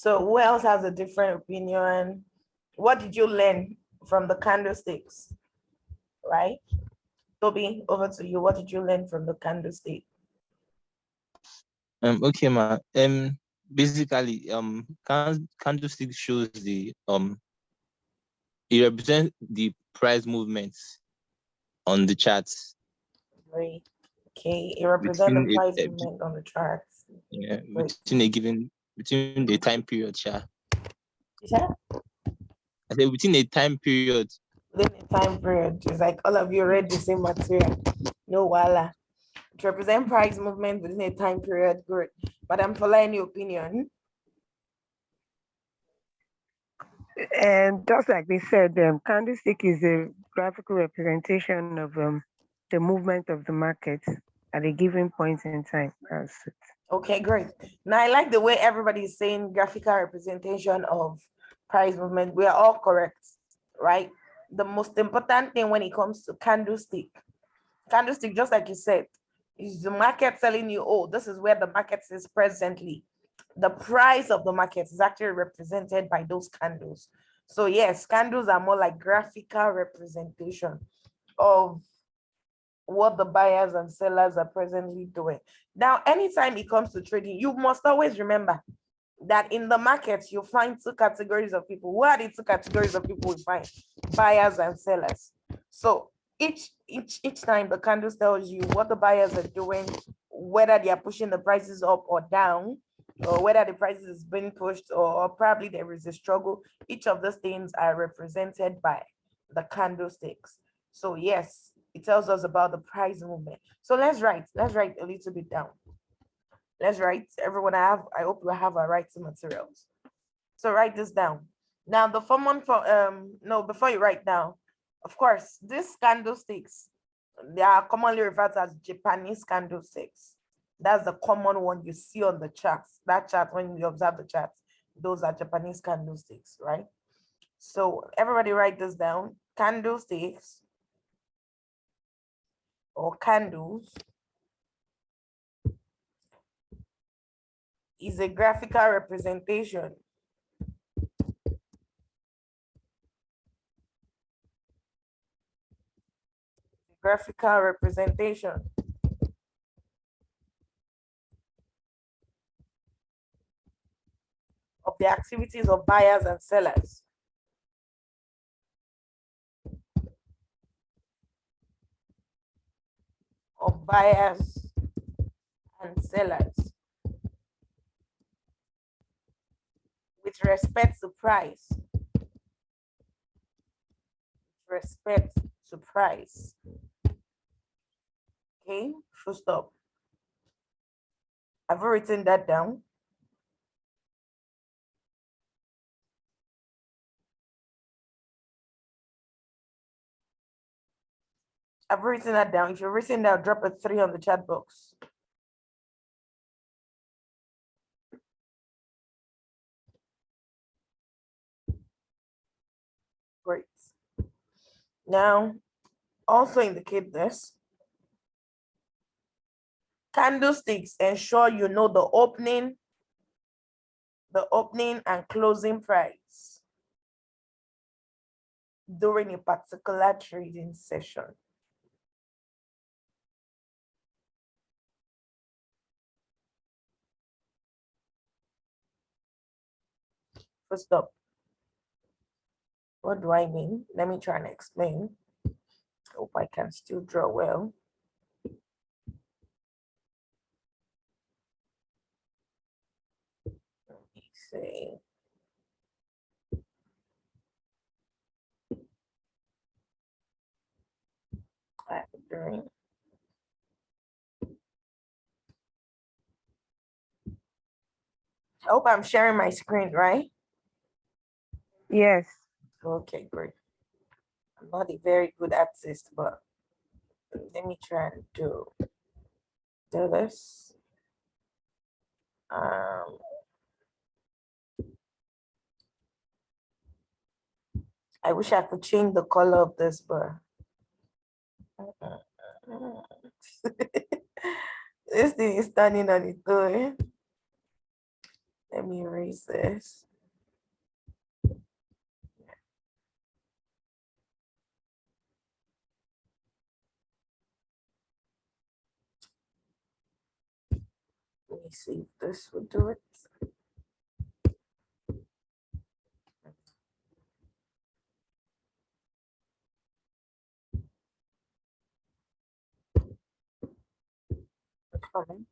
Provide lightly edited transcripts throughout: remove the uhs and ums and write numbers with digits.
So who else has a different opinion? What did you learn from the candlesticks? Right? Toby, over to you. What did you learn from the candlestick? Okay, ma. Basically, candlestick shows it represents the price movements on the charts. Great. Okay, it represents the price Between movement on the charts. yeah, Great. between the time period, sha. Is that I said within a time period. within a time period? It's like all of you read the same material. No wala. To represent price movement within a time period. Good. Madam Fola, any opinion? And just like they said, candlestick is a graphical representation of the movement of the market at a given point in time. Okay, great. Now I like the way everybody is saying graphical representation of price movement. We are all correct, right? The most important thing when it comes to candlestick, just like you said, is the market telling you, oh, this is where the market is presently. The price of the market is actually represented by those candles. So yes, candles are more like graphical representation of what the buyers and sellers are presently doing. Now, anytime it comes to trading, you must always remember that in the markets, you find two categories of people. What are the two categories of people we find? Buyers and sellers. So each time the candle tells you what the buyers are doing, whether they are pushing the prices up or down, or whether the prices is being pushed, or probably there is a struggle. Each of those things are represented by the candlesticks. So yes, it tells us about the price movement. So let's write a little bit down. Let's write, everyone. I hope you have our writing materials. So write this down. Now the common for no, before you write down, of course, these candlesticks, they are commonly referred to as Japanese candlesticks. That's the common one you see on the charts. That chart, when you observe the charts, those are Japanese candlesticks, right? So everybody write this down. Candlesticks or candles is a graphical representation of the activities of buyers and sellers. Of buyers and sellers with respect to price. Okay, full stop. I've written that down. I've written that down. If you're written down, drop a 3 on the chat box. Great. Now, also indicate this. Candlesticks ensure you know the opening and closing price during a particular trading session. First up, what do I mean? Let me try and explain. Hope I can still draw well. Let me see. I hope I'm sharing my screen, right? Yes. Okay, great. I'm not a very good artist, but let me try and do this. I wish I could change the color of this, but this thing is standing on its own. Let me erase this. Let me see if this would do it. Coming.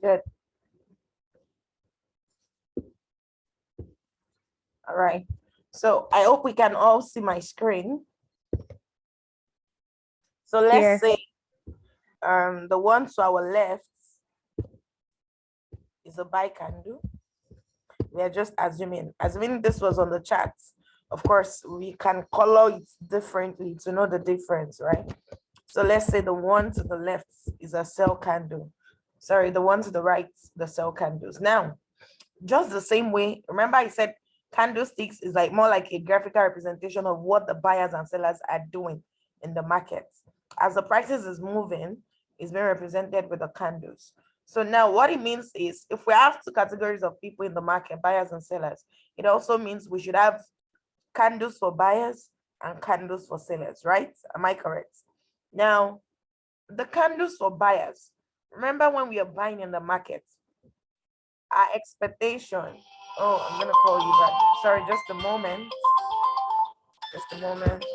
Good. All right. So I hope we can all see my screen. So let's Yes. say the one to our left is a buy candle. We are just assuming this was on the chart. Of course, we can color it differently to know the difference, right? So let's say the one to the left is a sell candle. Sorry, the one to the right, the sell candles. Now, just the same way, remember I said candlesticks is like more like a graphical representation of what the buyers and sellers are doing in the market. As the prices is moving, it's being represented with the candles. So now what it means is if we have two categories of people in the market, buyers and sellers, it also means we should have candles for buyers and candles for sellers, right? Am I correct? Now, the candles for buyers, remember when we are buying in the market, our expectation. Oh, I'm gonna call you back. Sorry, just a moment. Just a moment.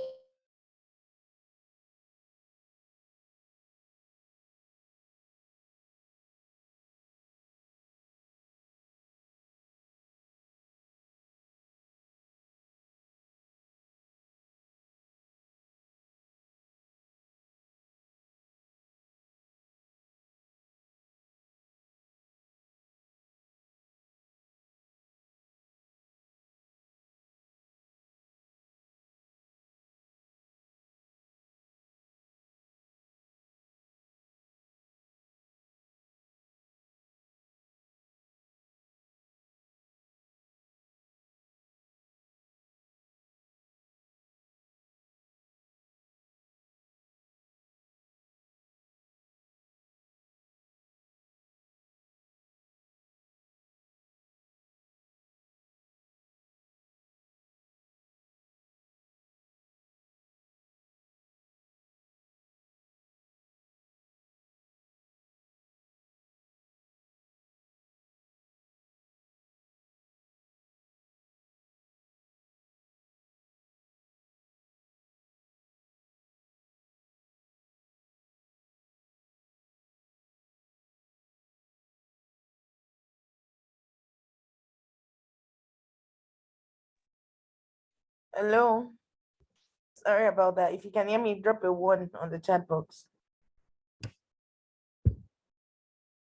Hello. Sorry about that. If you can hear me, drop a one on the chat box. If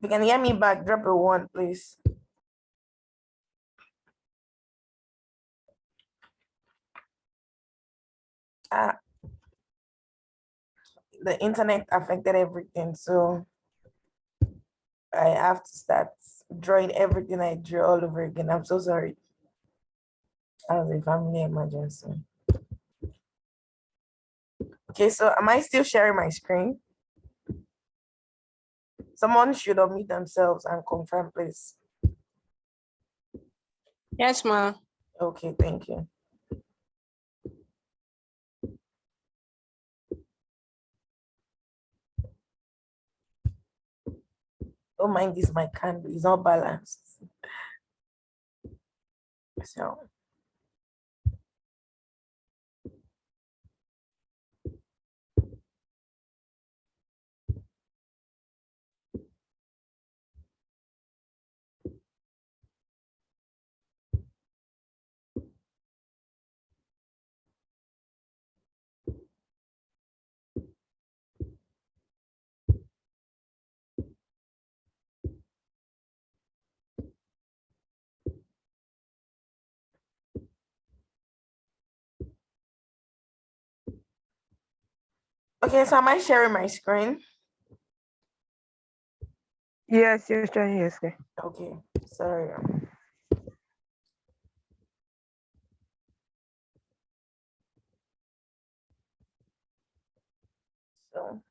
you can hear me back, drop a one, please. Ah, the internet affected everything, so I have to start drawing everything I drew all over again. I'm so sorry. That was a family emergency. Okay, so am I still sharing my screen? Someone should unmute themselves and confirm, please. Yes, ma. Okay, thank you. Don't mind this, my candle is not balanced. So Okay, so am I sharing my screen? Yes, you're showing your screen. Okay, sorry. So,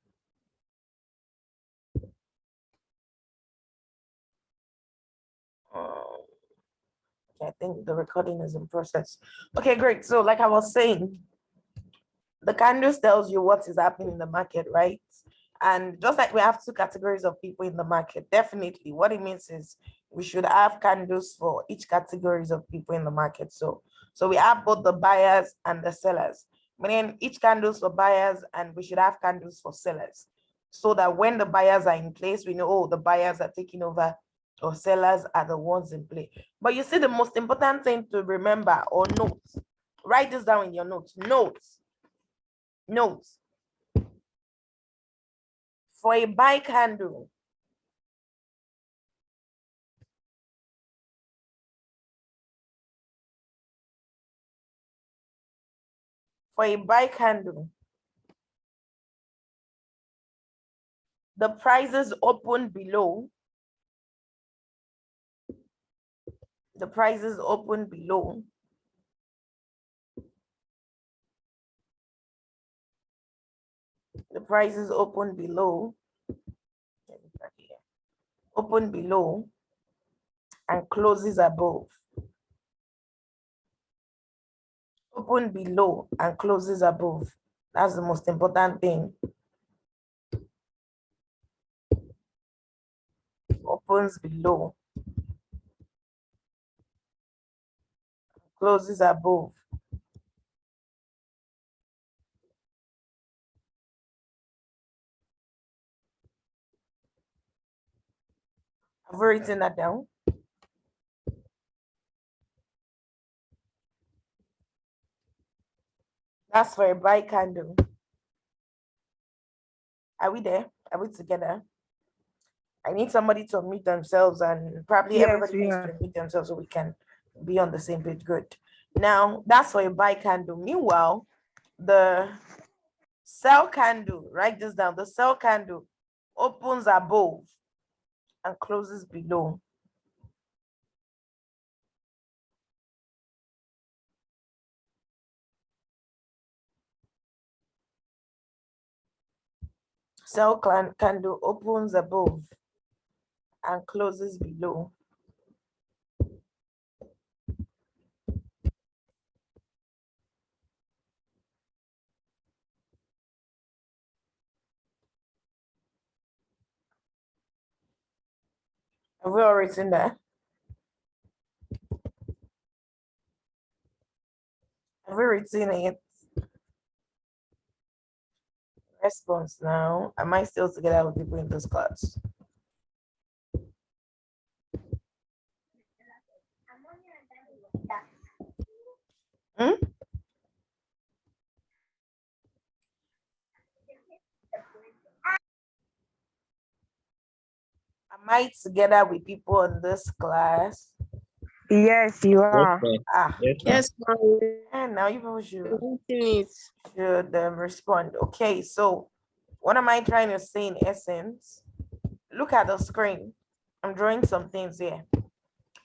okay, I think the recording is in process. Okay, great. So, like I was saying, the candles tells you what is happening in the market, right? And just like we have two categories of people in the market, definitely what it means is we should have candles for each categories of people in the market. So we have both the buyers and the sellers, meaning each candles for buyers, and we should have candles for sellers. So that when the buyers are in place, we know, oh, the buyers are taking over or sellers are the ones in play. But you see, the most important thing to remember or note, write this down in your notes. Notes. For a buy candle, the prices open below. The prices open below. The prices open below. Open below and closes above. Open below and closes above. That's the most important thing. Opens below, closes above. I've written that down. That's for a buy candle. Are we there? Are we together? I need somebody to unmute themselves, and probably Yes, everybody we needs to are. unmute themselves so we can be on the same page. Good. Now, that's for a buy candle. Meanwhile, the sell candle, write this down. The sell candle opens above and closes below. Sell candle opens above and closes below. Have we all written that? Have we written it? Response now. Am I still together with people in this class? Hmm? Am I together with people in this class? Yes, you Yes, are. sir. Ah, Yes, sir. Yes, ma'am. and now you people should It. respond. Okay, so what am I trying to say in essence? Look at the screen. I'm drawing some things here.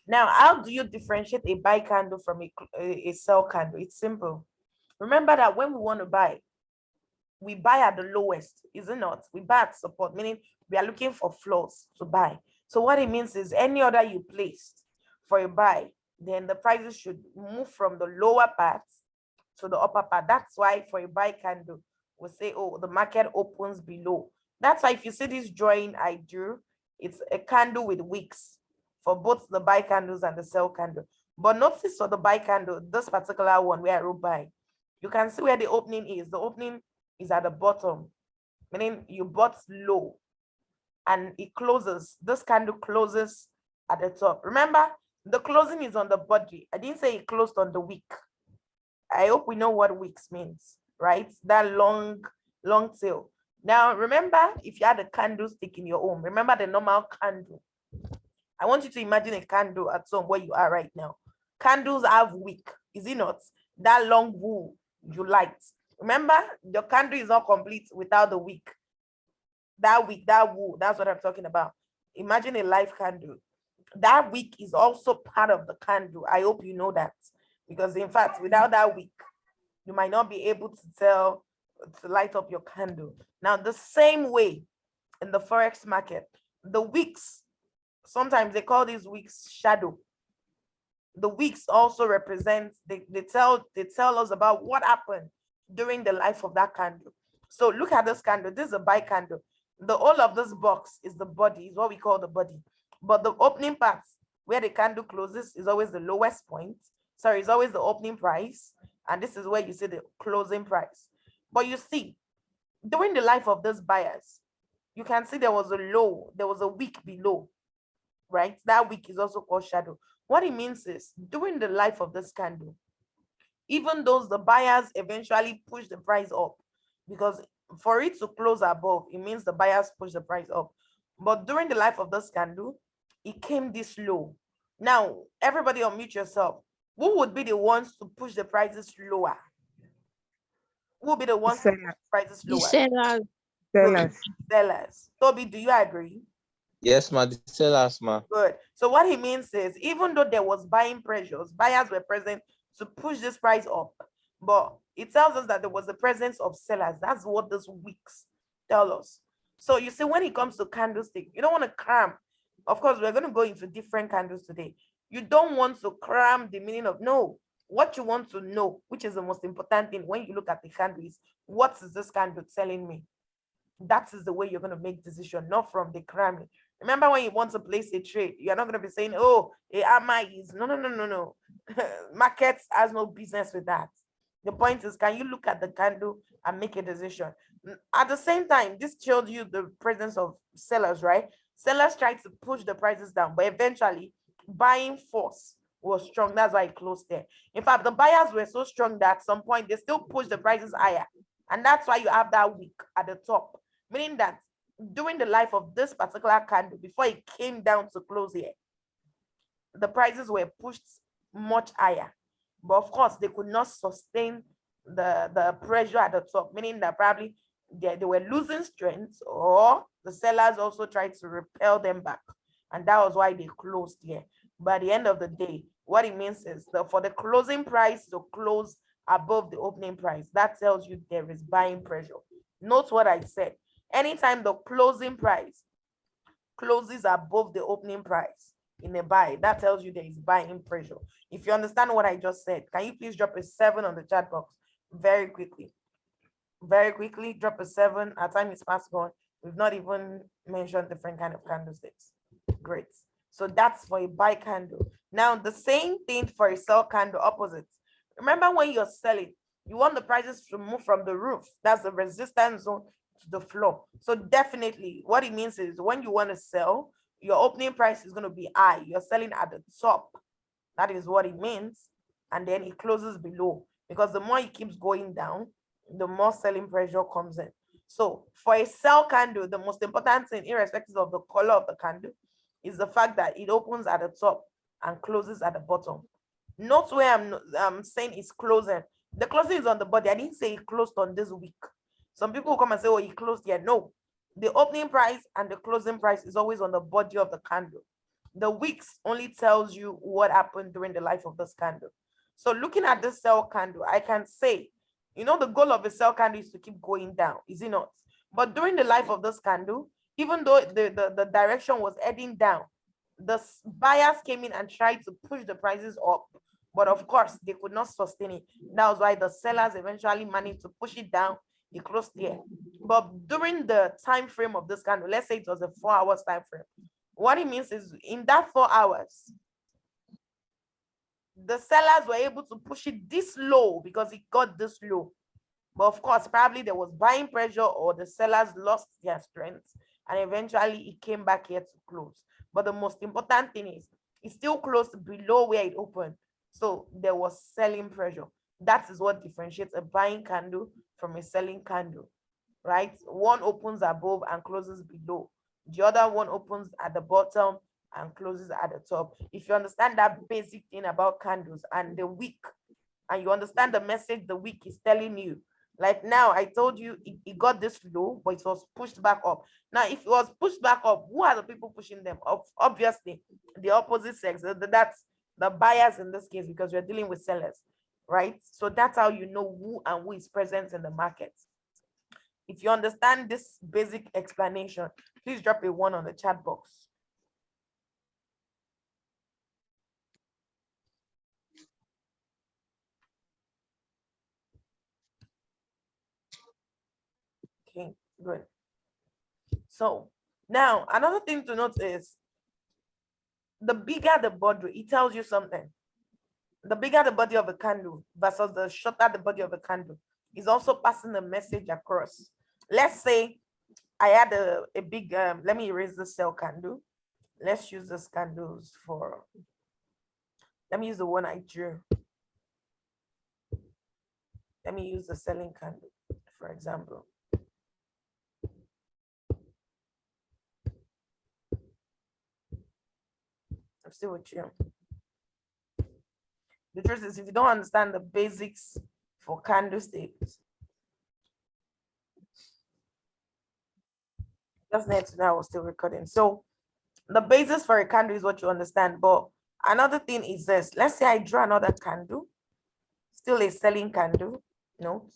Now, how do you differentiate a buy candle from a sell candle? It's simple. Remember that when we want to buy, we buy at the lowest, is it not? We buy at support, meaning we are looking for floors to buy. So what it means is any order you placed for a buy, then the prices should move from the lower part to the upper part. That's why for a buy candle, we'll say, oh, the market opens below. That's why if you see this drawing I drew, it's a candle with wicks for both the buy candles and the sell candle. But notice for the buy candle, this particular one where I wrote buy, you can see where the opening is. The opening is at the bottom, meaning you bought low and it closes. This candle closes at the top. Remember, the closing is on the body. I didn't say it closed on the wick. I hope we know what wicks means, right? That long tail. Now, remember, if you had a candlestick in your home, remember the normal candle. I want you to imagine a candle at home where you are right now. Candles have wick, is it not? That long wool you light. Remember, your candle is not complete without the wick. That wick, that wool, that's what I'm talking about. Imagine a live candle. That wick is also part of the candle. I hope you know that. Because in fact, without that wick, you might not be able to light up your candle. Now, the same way in the Forex market, the wicks, sometimes they call these wicks shadow. The wicks also represent, they tell us about what happened during the life of that candle. So look at this candle. This is a buy candle. The whole of this box is the body, is what we call the body. But the opening part where the candle closes is always the lowest point. Sorry, it's always the opening price. And this is where you see the closing price. But you see, during the life of these buyers, you can see there was a low, there was a wick below, right? That wick is also called shadow. What it means is, during the life of this candle, even though the buyers eventually push the price up, because for it to close above, it means the buyers push the price up. But during the life of this candle, it came this low. Now, everybody unmute yourself. Who would be the ones to push the prices lower? Who will be the ones to push the prices The lower? sellers. Sellers. Sellers. Toby, do you agree? Yes, ma. The sellers, ma. Good. So what he means is, even though there was buying pressures, buyers were present to push this price up, but it tells us that there was the presence of sellers. That's what those weeks tell us. So you see, when it comes to candlestick, you don't want to cram. Of course, we're going to go into different candles today. You don't want to cram the meaning of, no. What you want to know, which is the most important thing when you look at the candle, is what is this candle telling me? That is the way you're going to make decision, not from the cramming. Remember, when you want to place a trade, you're not going to be saying, oh, AMI is no. Markets has no business with that. The point is, can you look at the candle and make a decision? At the same time, this shows you the presence of sellers, right? Sellers try to push the prices down, but eventually buying force was strong. That's why it closed there. In fact, the buyers were so strong that at some point they still pushed the prices higher. And that's why you have that wick at the top, meaning that during the life of this particular candle, before it came down to close here, the prices were pushed much higher. But of course, they could not sustain the pressure at the top, meaning that probably they were losing strength, or the sellers also tried to repel them back. And that was why they closed here. By the end of the day, what it means is that for the closing price to close above the opening price, that tells you there is buying pressure. Note what I said. Anytime the closing price closes above the opening price in a buy, that tells you there is buying pressure. If you understand what I just said, can you please drop a 7 on the chat box very quickly? Very quickly, drop a 7. Our time is fast gone. We've not even mentioned different kind of candlesticks. Great. So that's for a buy candle. Now, the same thing for a sell candle opposite. Remember, when you're selling, you want the prices to move from the roof. That's the resistance zone to the floor. So definitely what it means is, when you want to sell, your opening price is going to be high. You're selling at the top. That is what it means. And then it closes below, because the more it keeps going down, the more selling pressure comes in. So for a sell candle, the most important thing, irrespective of the color of the candle, is the fact that it opens at the top and closes at the bottom. Note where I'm saying it's closing. The closing is on the body. I didn't say it closed on this week. Some people come and say, oh, it closed here. No, the opening price and the closing price is always on the body of the candle. The wicks only tells you what happened during the life of this candle. So looking at this sell candle, I can say, the goal of a sell candle is to keep going down, is it not? But during the life of this candle, even though the direction was heading down, the buyers came in and tried to push the prices up. But of course, they could not sustain it. That was why the sellers eventually managed to push it down. It closed here. But during the time frame of this candle, let's say it was a 4 hours time frame, what it means is, in that 4 hours, the sellers were able to push it this low because it got this low. But of course, probably there was buying pressure, or the sellers lost their strength, and eventually it came back here to close. But the most important thing is, it still closed below where it opened. So there was selling pressure. That is what differentiates a buying candle from a selling candle, right? One opens above and closes below. The other one opens at the bottom and closes at the top. If you understand that basic thing about candles and the wick, and you understand the message the wick is telling you, Like now, I told you it got this low, but it was pushed back up. Now, if it was pushed back up, who are the people pushing them up? Obviously, the opposite sex. That's the buyers in this case, because we're dealing with sellers, right? So that's how you know who and who is present in the market. If you understand this basic explanation, please drop a 1 on the chat box. Okay, good. So now another thing to note is the bigger the body, it tells you something. The bigger the body of a candle versus the shorter the body of a candle is also passing a message across. Let's say I had a big, let me erase the sell candle. Let's use these candles for, let me use the one I drew. Let me use the selling candle, for example. I'm still with you. The truth is, if you don't understand the basics for candlesticks, just need to know I was still recording. So the basis for a candle is what you understand. But another thing is this. Let's say I draw another candle, still a selling candle. No.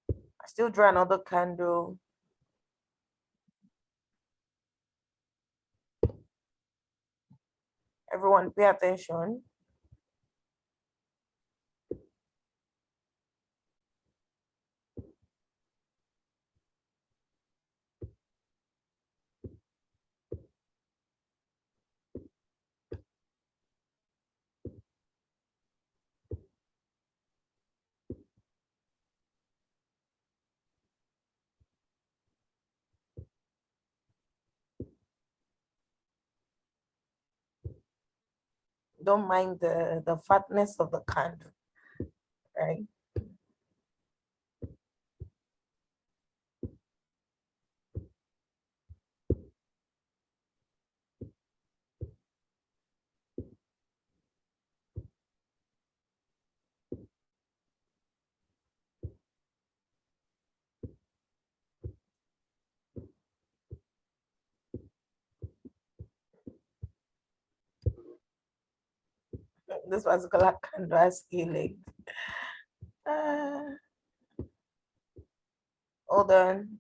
I still draw another candle. Everyone pay attention. Don't mind the fatness of the candle, right? This particular candle has scaling. Hold on.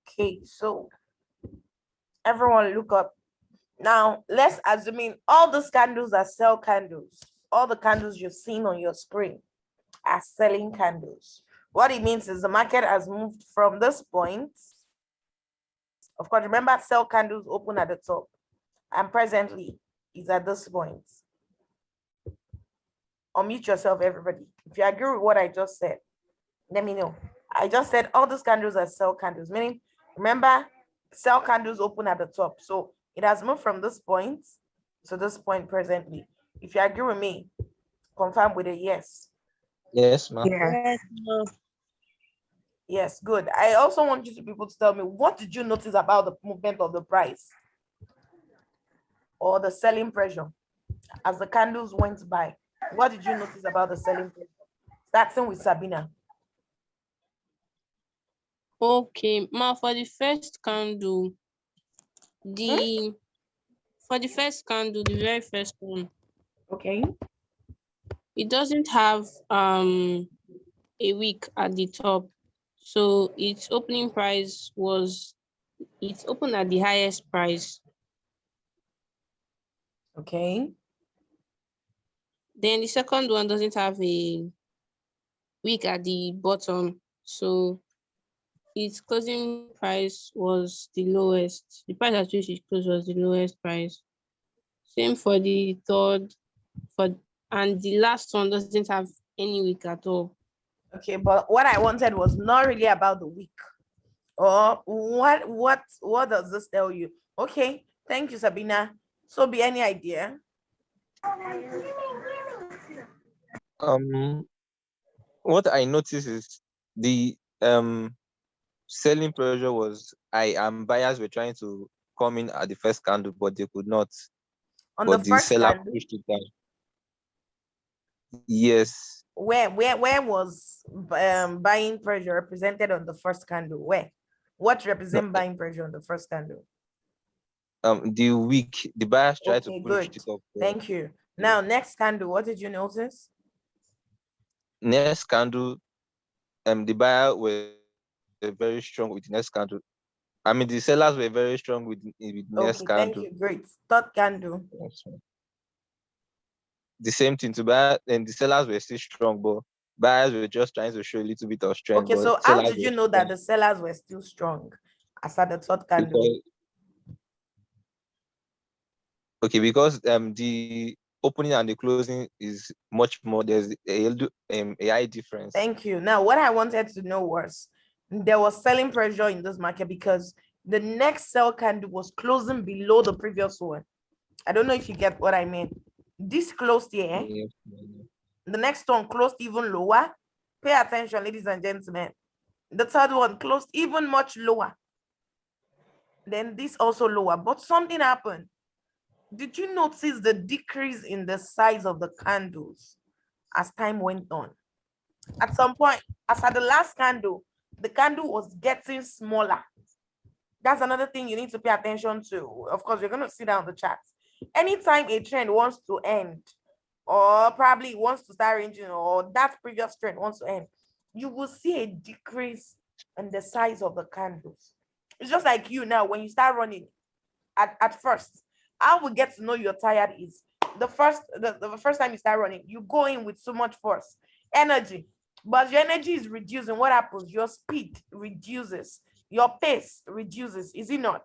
Okay, so everyone look up. Now let's assume all those candles are sell candles. All the candles you've seen on your screen are selling candles. What it means is the market has moved from this point. Of course, remember, sell candles open at the top, and presently is at this point. Unmute yourself, everybody. If you agree with what I just said, let me know. I just said all those candles are sell candles, meaning, remember, sell candles open at the top. So it has moved from this point to this point presently. If you agree with me, confirm with a yes. Yes, ma'am. Yeah. Yes, good. I also want you to people to tell me, what did you notice about the movement of the price or the selling pressure as the candles went by? What did you notice about the selling pressure? Starting with Sabina. Okay, ma, for the first candle, for the first candle, the very first one, Okay. it doesn't have a wick at the top. So its opening price was, it's open at the highest price. Okay. Then the second one doesn't have a wick at the bottom. So its closing price was the lowest. The price at which it closed was the lowest price. Same for the third, and the last one doesn't have any wick at all. Okay, but what I wanted was not really about the week. Or what does this tell you? Okay, thank you, Sabina. So be any idea? What I noticed is the selling pressure was high, and buyers were trying to come in at the first candle, but they could not. On But the the first seller candle, pushed it down. Yes. where was buying pressure represented on the first candle? Where? What represent buying pressure on the first candle? The week, the buyers tried to Okay, push good. it up. Thank you. Now, next candle, what did you notice? Next candle, the buyer were very strong with the next candle. I mean, the sellers were very strong with next Okay, thank candle. you. Great. Third candle. The same thing to buy, and the sellers were still strong, but buyers were just trying to show a little bit of strength. Okay, but so how sellers did you were know that strong the sellers were still strong as at the third candle? because the opening and the closing is much more. There's a high difference. Thank you. Now, what I wanted to know was there was selling pressure in this market because the next sell candle was closing below the previous one. I don't know if you get what I mean. This closed here. Yes. The next one closed even lower. Pay attention, ladies and gentlemen. The third one closed even much lower. Then this also lower, but something happened. Did you notice the decrease in the size of the candles as time went on? At some point, as at the last candle, the candle was getting smaller. That's another thing you need to pay attention to. Of course, you're going to see down the charts. Anytime a trend wants to end, or probably wants to start ranging, or that previous trend wants to end, you will see a decrease in the size of the candles. It's just like you now, when you start running at first, how we get to know you're tired is the first time you start running, you go in with so much force, energy, but your energy is reducing. What happens? Your speed reduces, your pace reduces, is it not?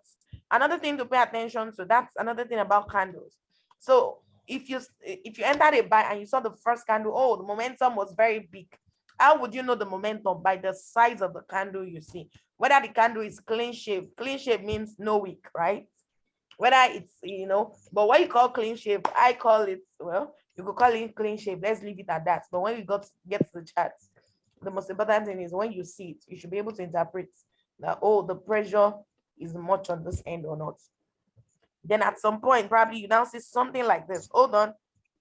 Another thing to pay attention to, that's another thing about candles. So if you entered a buy and you saw the first candle, oh, the momentum was very big. How would you know the momentum? By the size of the candle you see. Whether the candle is clean shape. Clean shape means no wick, right? Whether it's, but what you call clean shape, I call it, well, you could call it clean shape. Let's leave it at that. But when we get to the charts, the most important thing is when you see it, you should be able to interpret that, oh, the pressure is much on this end or not. Then at some point, probably you now see something like this. Hold on.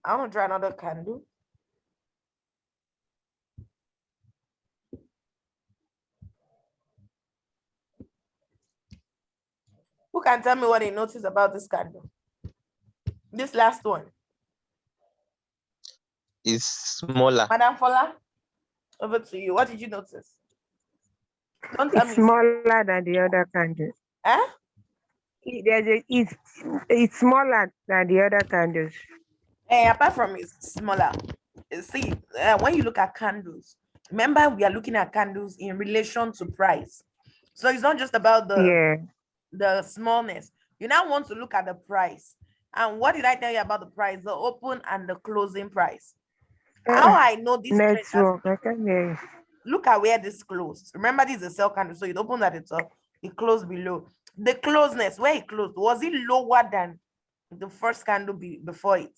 I want to try another candle. Who can tell me what they noticed about this candle? This last one. It's smaller. Madam Fola, over to you. What did you notice? Don't tell It's me. smaller than the other candles. Huh? It's smaller than the other candles. Apart from it's smaller. See, when you look at candles, remember we are looking at candles in relation to price. So it's not just about the smallness. You now want to look at the price. And what did I tell you about the price? The open and the closing price. How I know this network, I can hear you. Look at where this closed. Remember, this is a sell candle, so it opened at the top, it closed below. The closeness, where it closed, was it lower than the first candle before it?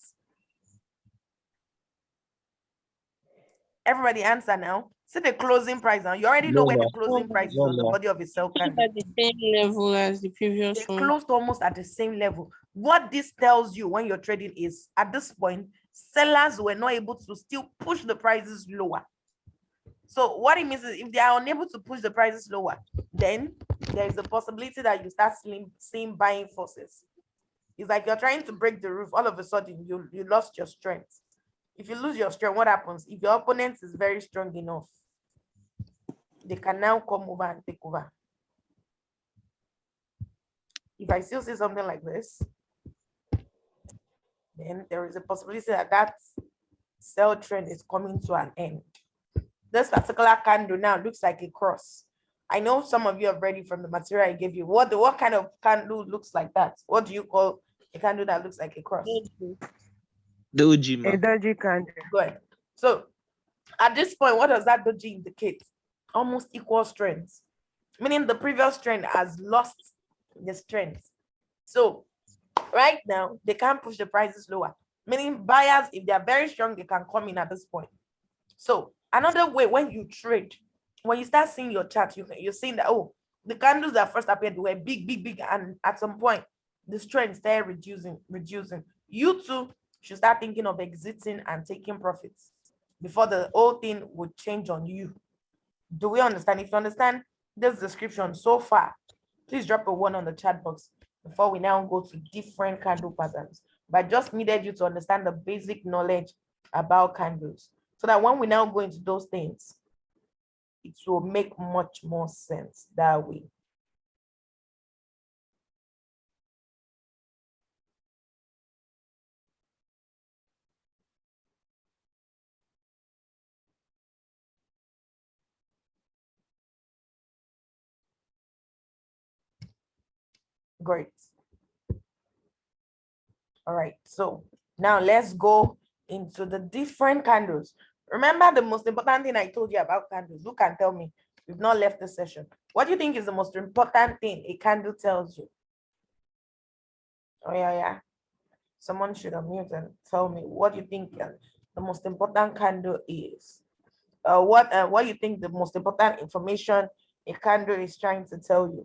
Everybody answer now. See the closing price now. You already know where the closing price is on the body of a sell candle. At the same level as the previous They one. closed almost at the same level. What this tells you when you're trading is, at this point, sellers were not able to still push the prices lower. So what it means is, if they are unable to push the prices lower, then there is a possibility that you start seeing buying forces. It's like you're trying to break the roof. All of a sudden, you lost your strength. If you lose your strength, what happens? If your opponent is very strong enough, they can now come over and take over. If I still see something like this, then there is a possibility that sell trend is coming to an end. This particular candle now looks like a cross. I know some of you have read it from the material I gave you. What kind of candle looks like that? What do you call a candle that looks like a cross? Doji. A doji candle. Good. So at this point, what does that doji indicate? Almost equal strength, meaning the previous trend has lost the strength. So right now, they can't push the prices lower, meaning buyers, if they are very strong, they can come in at this point. So another way, when you trade, when you start seeing your chart, you're seeing that, oh, The candles that first appeared were big, big, big, and at some point, the strength started reducing. You too should start thinking of exiting and taking profits before the whole thing would change on you. Do we understand? If you understand this description so far, please drop a 1 on the chat box before we now go to different candle patterns. But I just needed you to understand the basic knowledge about candles so that when we now go into those things, it will make much more sense that way. Great. All right, so now let's go into the different candles. Remember the most important thing I told you about candles. Who can tell me? We've not left the session. What do you think is the most important thing a candle tells you? Oh, yeah. Someone should unmute and tell me what you think the most important candle is. What you think the most important information a candle is trying to tell you?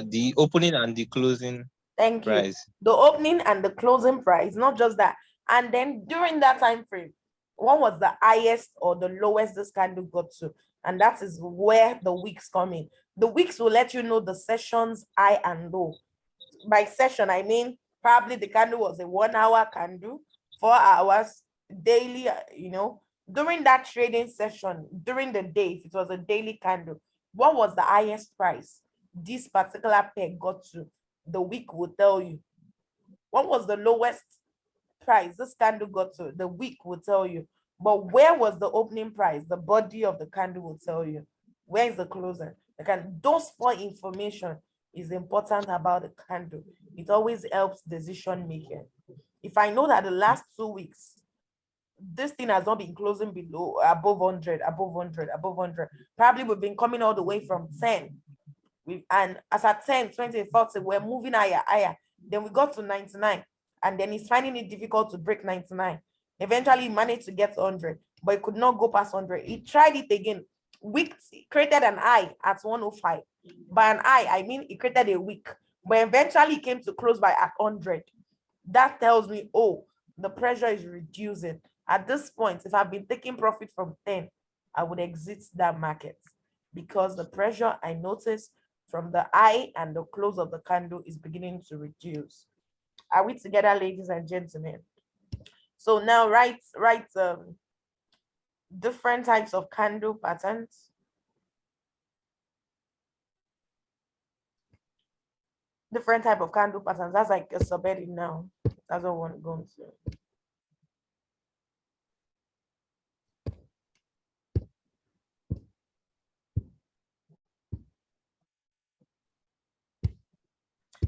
The opening and the closing Thank you. price. The opening and the closing price, not just that. And then during that time frame, what was the highest or the lowest this candle got to? And that is where the wicks come in. The wicks will let you know the sessions high and low. By session, I mean probably the candle was a 1 hour candle, 4 hours daily, during that trading session, during the day, if it was a daily candle, what was the highest price this particular pair got to? The wick will tell you. What was the lowest price this candle got to? The wick will tell you. But where was the opening price? The body of the candle will tell you. Where is the closing? Those 4 information is important about the candle. It always helps decision making. If I know that the last 2 weeks, this thing has not been closing below, above 100, above 100, above 100, probably we've been coming all the way from 10. And as at 10, 20, 40, we're moving higher. Then we got to 99, and then he's finding it difficult to break 99. Eventually, he managed to get 100, but he could not go past 100. He tried it again. Wick created an high at 105. By an high, I mean he created a wick, but eventually he came to close by at 100. That tells me, oh, the pressure is reducing. At this point, if I've been taking profit from 10, I would exit that market because the pressure I notice from the high and the close of the candle is beginning to reduce. Are we together, ladies and gentlemen? So now write different types of candle patterns. Different type of candle patterns. That's like a subheading now. That's what we want to go into.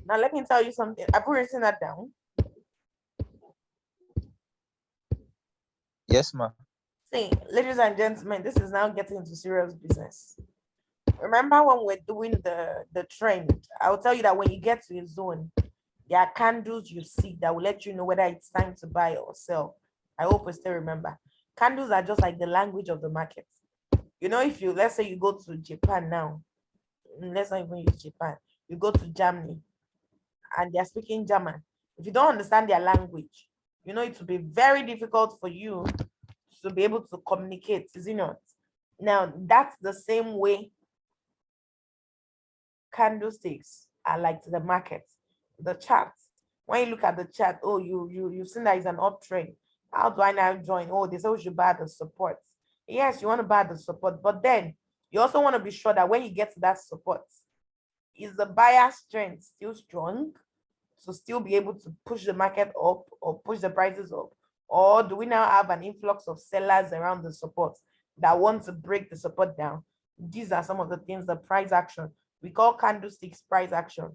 Now let me tell you something. I've written that down. Yes, ma'am. See, ladies and gentlemen, this is now getting into serious business. Remember when we're doing the trend, I'll tell you that when you get to a zone, there are candles you see that will let you know whether it's time to buy or sell. I hope you still remember. Candles are just like the language of the market. If you, let's say you go to Japan now, let's not even use Japan, you go to Germany and they're speaking German. If you don't understand their language, it will be very difficult for you to be able to communicate, is it not? Now, that's the same way candlesticks are like to the market. The chart, when you look at the chart, oh, you've seen that it's an uptrend. How do I now join? Oh, they say we should buy the support. Yes, you want to buy the support, but then you also want to be sure that when you get to that support, is the buyer strength still strong to still be able to push the market up or push the prices up? Or do we now have an influx of sellers around the support that want to break the support down? These are some of the things, the price action. We call candlesticks price action.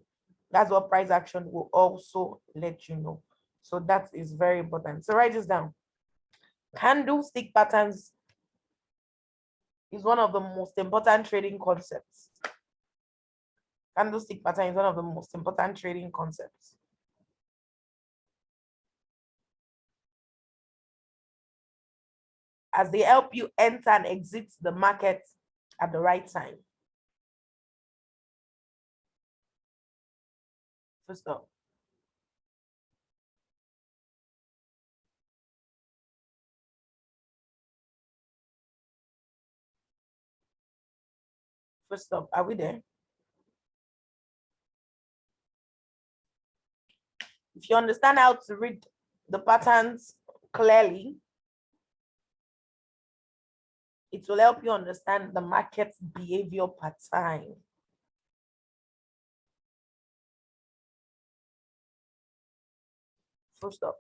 That's what price action will also let you know. So that is very important. So write this down. Candlestick patterns is one of the most important trading concepts. Candlestick pattern is one of the most important trading concepts. as they help you enter and exit the market at the right time. Full stop. Full stop. Are we there? If you understand how to read the patterns clearly, it will help you understand the market's behavior pattern. Full stop.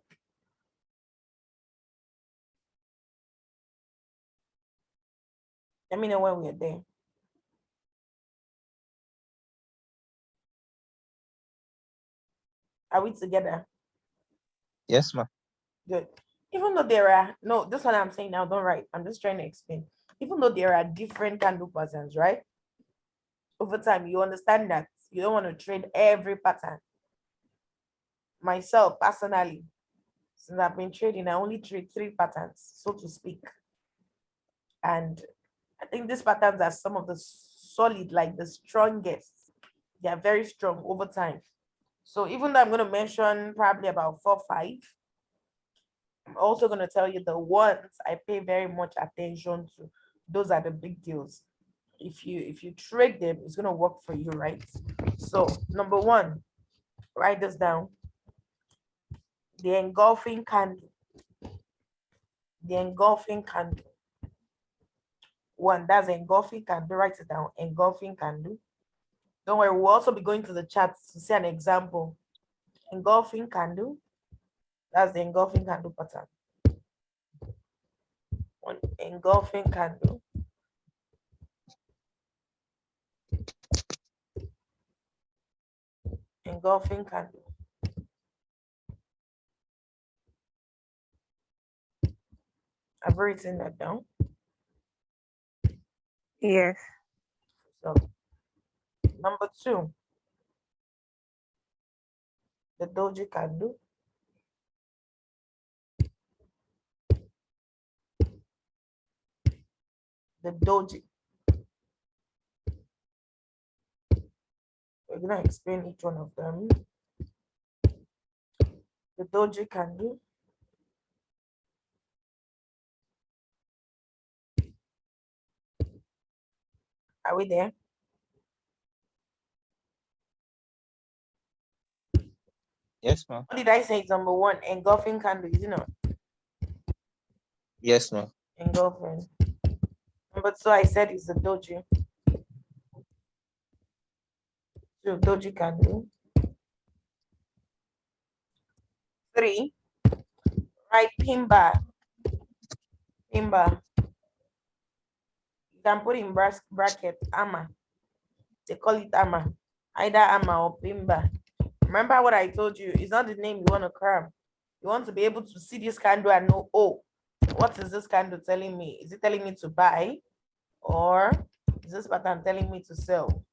Let me know when we're there. Are we together? Yes, ma'am. Good. Even though there are, no, this one I'm saying now, don't write. I'm just trying to explain. Even though there are different candle patterns, right? Over time, you understand that you don't want to trade every pattern. Myself, personally, since I've been trading, I only trade 3 patterns, so to speak. And I think these patterns are some of the solid, like the strongest. They are very strong over time. So even though I'm going to mention probably about 4 or 5, I'm also going to tell you the ones I pay very much attention to. Those are the big deals. If you trade them, it's going to work for you, right? So number 1, write this down. The engulfing candle. The engulfing candle. 1, that's engulfing candle. Write it down. Engulfing candle. Don't worry, we'll also be going to the charts to see an example. Engulfing candle. That's the engulfing candle pattern. 1, engulfing candle. Engulfing candle. I've written that down. Yes. So number 2, the doji candle. The doji. We're gonna explain each one of them. The doji candle. Are we there? Yes, ma'am. What did I say? It's number 1, engulfing candle, is it not? Yes, ma'am. Engulfing. Number 2, I said is the doji. So doji candle. 3, right, pin bar. Pin bar. You can put in bracket AMA. They call it AMA. Either AMA or pin bar. Remember what I told you, it's not the name you want to cram. You want to be able to see this candle and know, oh, what is this candle telling me? Is it telling me to buy, or is this pattern telling me to sell?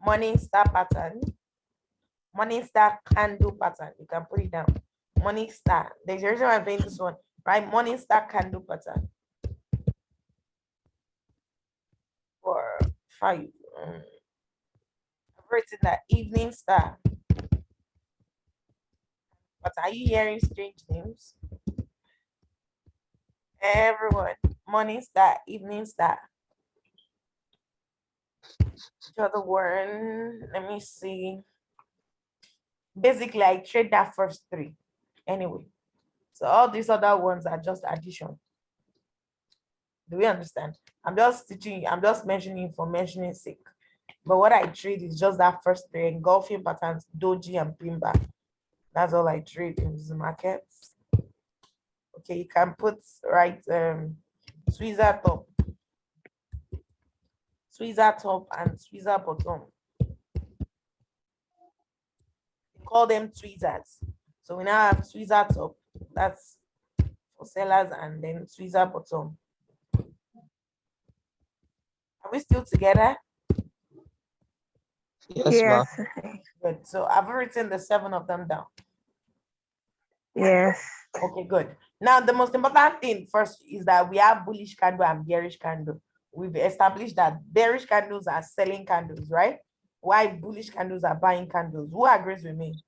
Morning star pattern. Morning star candle pattern. You can put it down. Morning star. There's a reason why I'm doing this one, right? Morning star candle pattern. 4, 5. I've written that evening star. But are you hearing strange names? Everyone. Morning star, evening star. The other one, let me see. Basically, I trade that first 3 anyway. So all these other ones are just addition. Do we understand? I'm just teaching, I'm just mentioning for mentioning sake. But what I trade is just that first 3, engulfing patterns, doji and pin bar. That's all I trade in these markets. Okay, you can put right tweezer top. Tweezer top and tweezer bottom. We call them tweezers. So we now have tweezer top, that's for sellers, and then tweezer bottom. Are we still together? Yes, ma'am. Yes. Good. So I've written the 7 of them down. Yes. Okay, good. Now, the most important thing first is that we have bullish candle and bearish candle. We've established that bearish candles are selling candles, right? Why bullish candles are buying candles? Who agrees with me?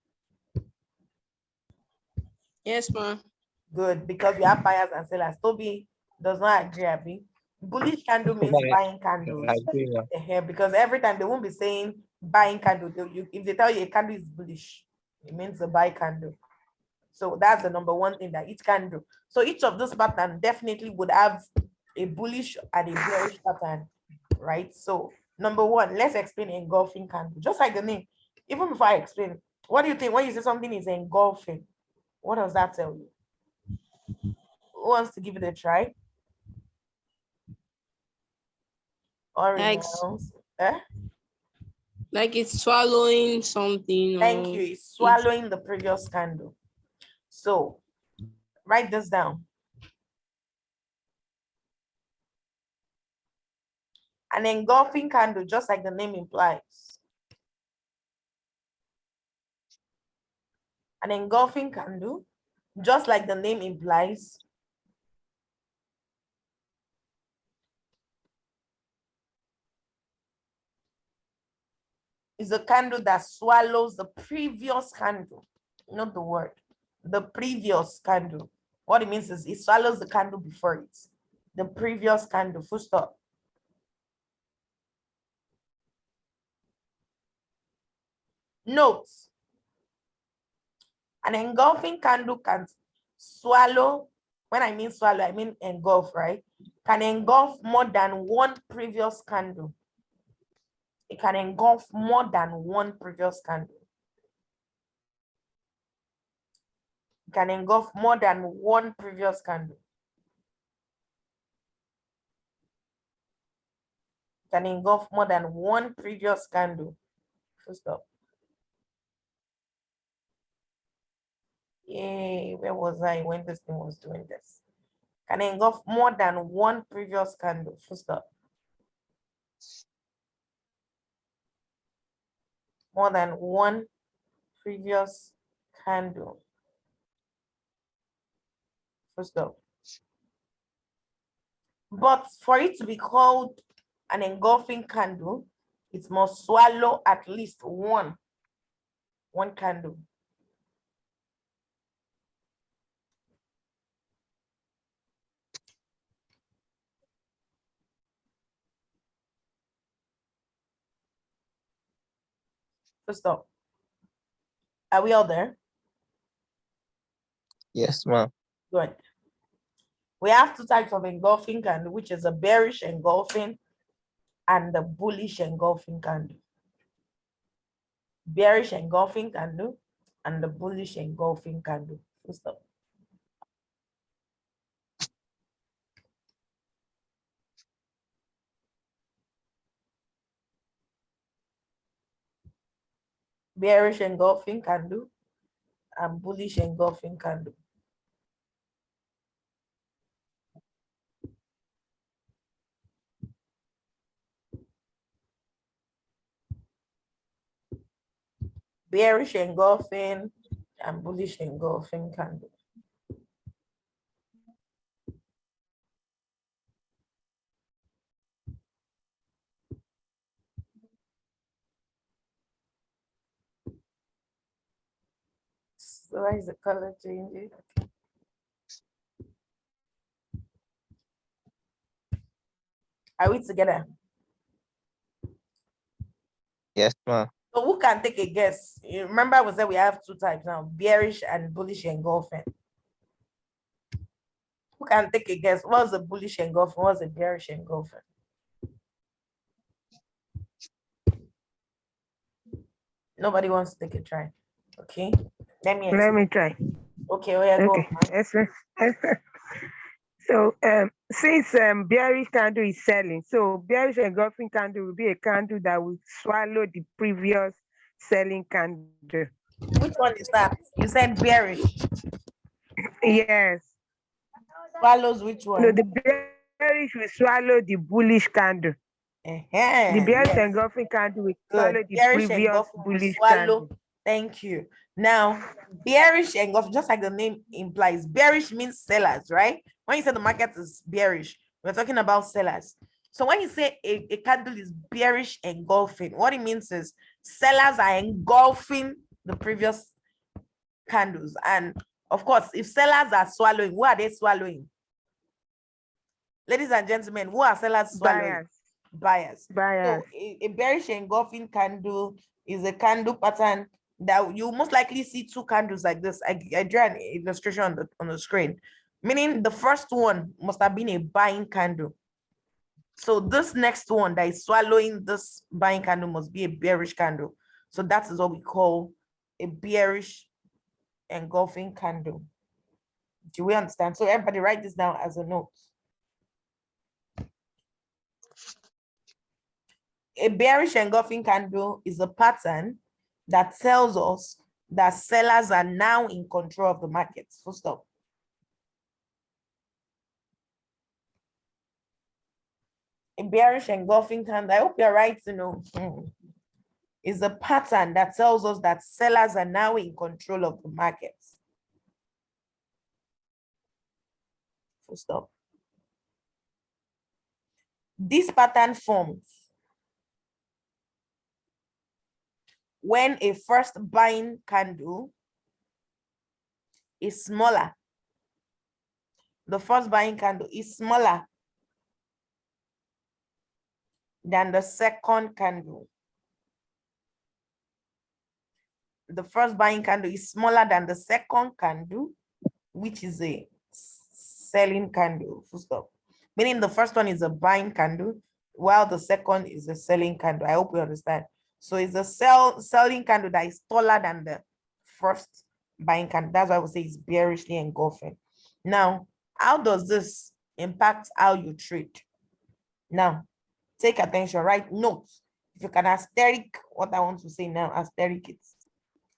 Yes, ma'am. Good, because we have buyers and sellers. Toby does not agree, Abi. Bullish candle means buying candles. I agree, ma'am. Because every time they won't be saying buying candle. If they tell you a candle is bullish, it means a buy candle. So that's the number one thing that it can do. So each of those patterns definitely would have a bullish and a bearish pattern, right? So number one, let's explain engulfing candle. Just like the name. Even before I explain, what do you think when you say something is engulfing? What does that tell you? Who wants to give it a try? Or Like, eh? like it's swallowing something. Thank or you. It's swallowing the previous candle. So write this down. An engulfing candle, just like the name implies. An engulfing candle, just like the name implies, is a candle that swallows the previous candle, not the word, the previous candle. What it means is it swallows the candle before it, the previous candle, full stop. Note, an engulfing candle can swallow, when I mean swallow, I mean engulf, right? Can engulf more than one previous candle. It can engulf more than one previous candle. It can engulf more than one previous candle. It can engulf more than one previous candle. Full stop. Yay, where was I when this thing was doing this? Can engulf more than one previous candle. Full stop. More than one previous candle. Full stop. But for it to be called an engulfing candle, it must swallow at least one candle. Full stop. Are we all there? Yes, ma'am. Good. We have two types of engulfing candle, which is a bearish engulfing and the bullish engulfing candle. Bearish engulfing candle and the bullish engulfing candle. Full stop. Bearish engulfing candle and bullish engulfing candle. Bearish engulfing and bullish engulfing candle. So why is the color changing? Okay. Are we together? Yes, ma'am. So who can take a guess? You remember I said we have two types now, bearish and bullish engulfing. Who can take a guess? What's the bullish engulfing? What's the bearish engulfing? Nobody wants to take a try. Okay. Let me try. Okay, oh yeah, go. Okay. Yes, so since bearish candle is selling, so bearish engulfing candle will be a candle that will swallow the previous selling candle. Which one is that? You said bearish. Yes. Swallows which one? No, the bearish will swallow the bullish candle. The bearish engulfing candle will swallow the Bearish previous engulfing will bullish swallow. candle. Thank you. Now, bearish engulf, just like the name implies, bearish means sellers, right? When you say the market is bearish, we're talking about sellers. So when you say a candle is bearish engulfing, what it means is sellers are engulfing the previous candles. And of course, if sellers are swallowing, who are they swallowing? Ladies and gentlemen, who are sellers swallowing? Buyers. So a bearish engulfing candle is a candle pattern that you most likely see two candles like this. I drew an illustration on the screen, meaning the first one must have been a buying candle. So this next one that is swallowing this buying candle must be a bearish candle. So that is what we call a bearish engulfing candle. Do we understand? So everybody write this down as a note. A bearish engulfing candle is a pattern that tells us that sellers are now in control of the market. Full stop. A bearish engulfing candle, I hope you're right to know, is a pattern that tells us that sellers are now in control of the market. Full stop. This pattern forms when a first buying candle is smaller. The first buying candle is smaller than the second candle. The first buying candle is smaller than the second candle, which is a selling candle. Full stop. Meaning the first one is a buying candle, while the second is a selling candle. I hope you understand. So it's a selling candle that is taller than the first buying candle. That's why I would say it's bearishly engulfing. Now, how does this impact how you trade? Now, take attention, write notes. If you can asterisk what I want to say now, asterisk it.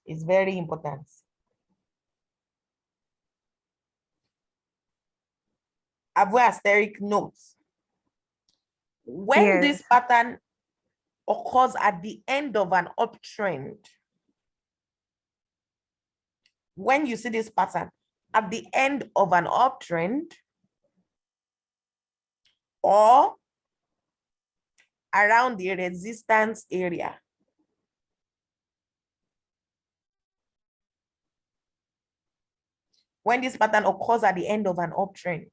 It's very important. Avoid asterisk notes. When this pattern occurs at the end of an uptrend, when you see this pattern at the end of an uptrend or around the resistance area, when this pattern occurs at the end of an uptrend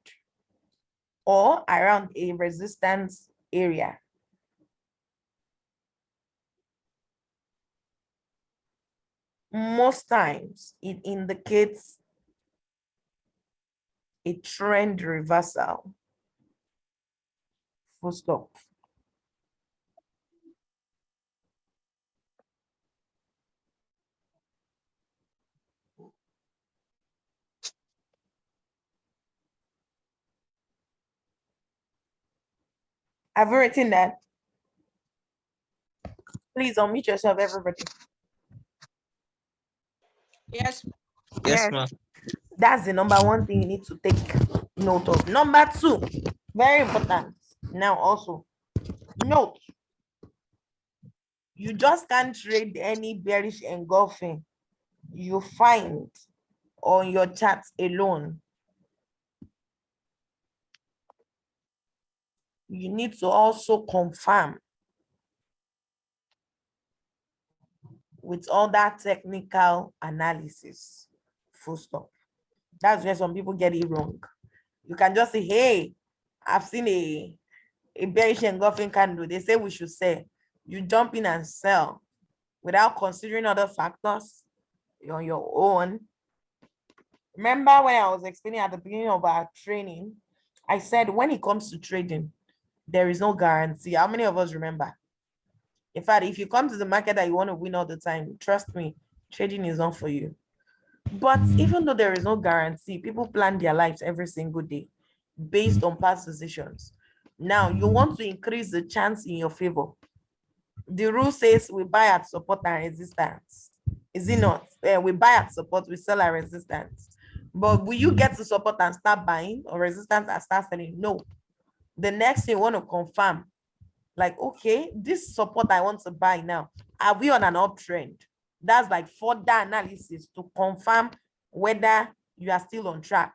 or around a resistance area, most times it indicates a trend reversal. Full stop. I've written that. Please unmute yourself, everybody. Yes. Yes, ma'am. That's the number one thing you need to take note of. Number two, very important. Now also, note, you just can't trade any bearish engulfing you find on your chart alone. You need to also confirm with all that technical analysis. Full stop. That's where some people get it wrong. You can just say, hey, I've seen a bearish engulfing candle. They say we should sell. You jump in and sell without considering other factors on your own. Remember when I was explaining at the beginning of our training, I said when it comes to trading, there is no guarantee. How many of us remember? In fact, if you come to the market that you want to win all the time, trust me, trading is not for you. But even though there is no guarantee, people plan their lives every single day based on past decisions. Now, you want to increase the chance in your favor. The rule says we buy at support and resistance. Is it not? We buy at support, we sell at resistance. But will you get to support and start buying, or resistance and start selling? No. The next thing you want to confirm, like, okay, this support I want to buy now, are we on an uptrend? That's like further analysis to confirm whether you are still on track.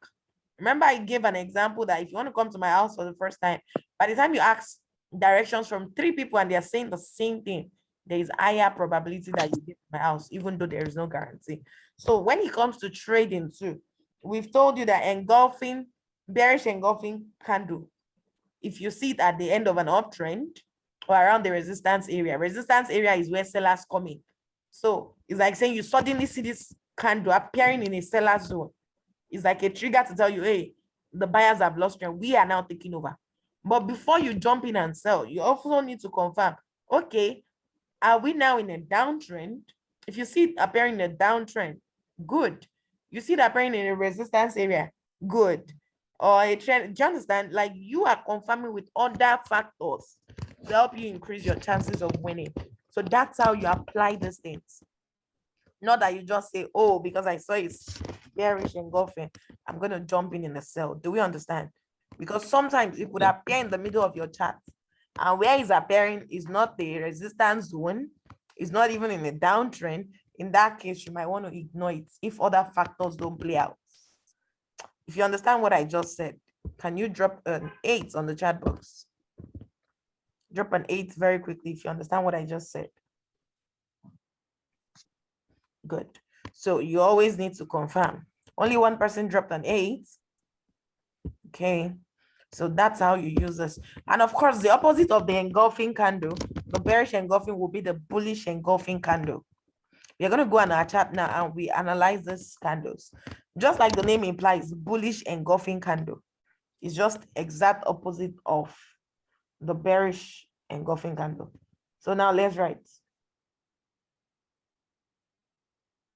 Remember, I gave an example that if you want to come to my house for the first time, by the time you ask directions from 3 people and they are saying the same thing, there is higher probability that you get to my house, even though there is no guarantee. So when it comes to trading too, we've told you that bearish engulfing candle, if you see it at the end of an uptrend or around the resistance area is where sellers come in. So it's like saying you suddenly see this candle appearing in a seller zone. It's like a trigger to tell you, hey, the buyers have lost trend. We are now taking over. But before you jump in and sell, you also need to confirm, okay, are we now in a downtrend? If you see it appearing in a downtrend, good. You see it appearing in a resistance area, good. Or a trend, do you understand? Like you are confirming with other factors to help you increase your chances of winning. So that's how you apply these things. Not that you just say, oh, because I saw it's bearish engulfing, I'm going to jump in the sell. Do we understand? Because sometimes it would appear in the middle of your chart. And where it's appearing is not the resistance zone. It's not even in a downtrend. In that case, you might want to ignore it if other factors don't play out. If you understand what I just said, can you drop an 8 on the chat box? Drop an 8 very quickly if you understand what I just said. Good. So you always need to confirm. Only one person dropped an 8. Okay. So that's how you use this. And of course, the opposite of the engulfing candle, the bearish engulfing, will be the bullish engulfing candle. We're going to go on our chart now and we analyze these candles. Just like the name implies, bullish engulfing candle is just exact opposite of the bearish engulfing candle. So now let's write.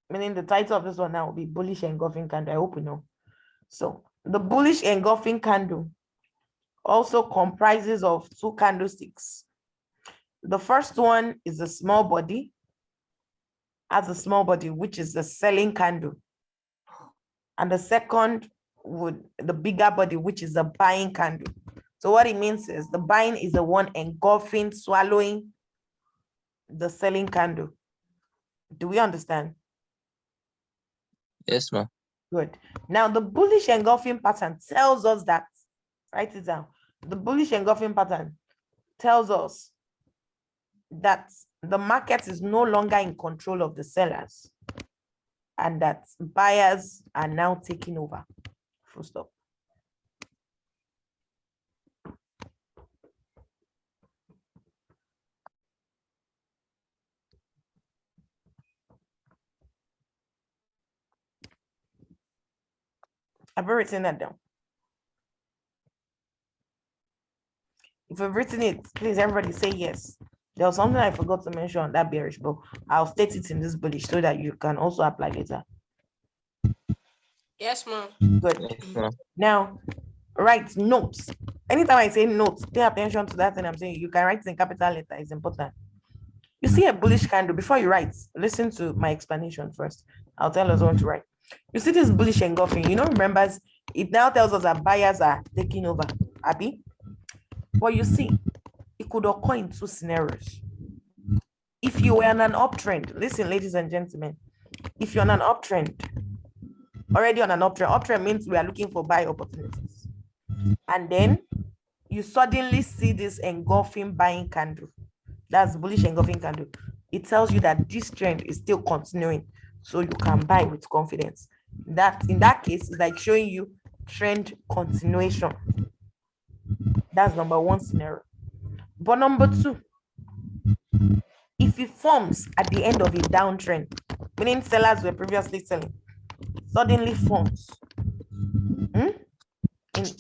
Meaning the title of this one now will be bullish engulfing candle. I hope you know. So the bullish engulfing candle also comprises of 2 candlesticks. The first one is a small body, has a small body, which is the selling candle. And the second would the bigger body, which is the buying candle. So what it means is the buying is the one engulfing, swallowing the selling candle. Do we understand? Yes, ma'am. Good. Now the bullish engulfing pattern tells us that, write it down. The bullish engulfing pattern tells us that the market is no longer in control of the sellers and that buyers are now taking over. Full stop. I've written that down. If you've written it, please everybody say yes. There was something I forgot to mention on that bearish, but I'll state it in this bullish so that you can also apply later. Yes, ma'am. Good. Yes, ma'am. Now, write notes. Anytime I say notes, pay attention to that thing I'm saying. You can write it in capital letter. It's important. You see a bullish candle, before you write, listen to my explanation first. I'll tell us what to write. You see this bullish engulfing, remember, it now tells us that buyers are taking over. Abby? Well, you see, it could occur in 2 scenarios. If you were on an uptrend, listen, ladies and gentlemen, if you're on an uptrend, already on an uptrend means we are looking for buy opportunities. And then you suddenly see this engulfing buying candle. That's bullish engulfing candle. It tells you that this trend is still continuing, so you can buy with confidence. That in that case is like showing you trend continuation. That's number 1 scenario. But number 2, if it forms at the end of a downtrend, meaning sellers were previously selling, suddenly forms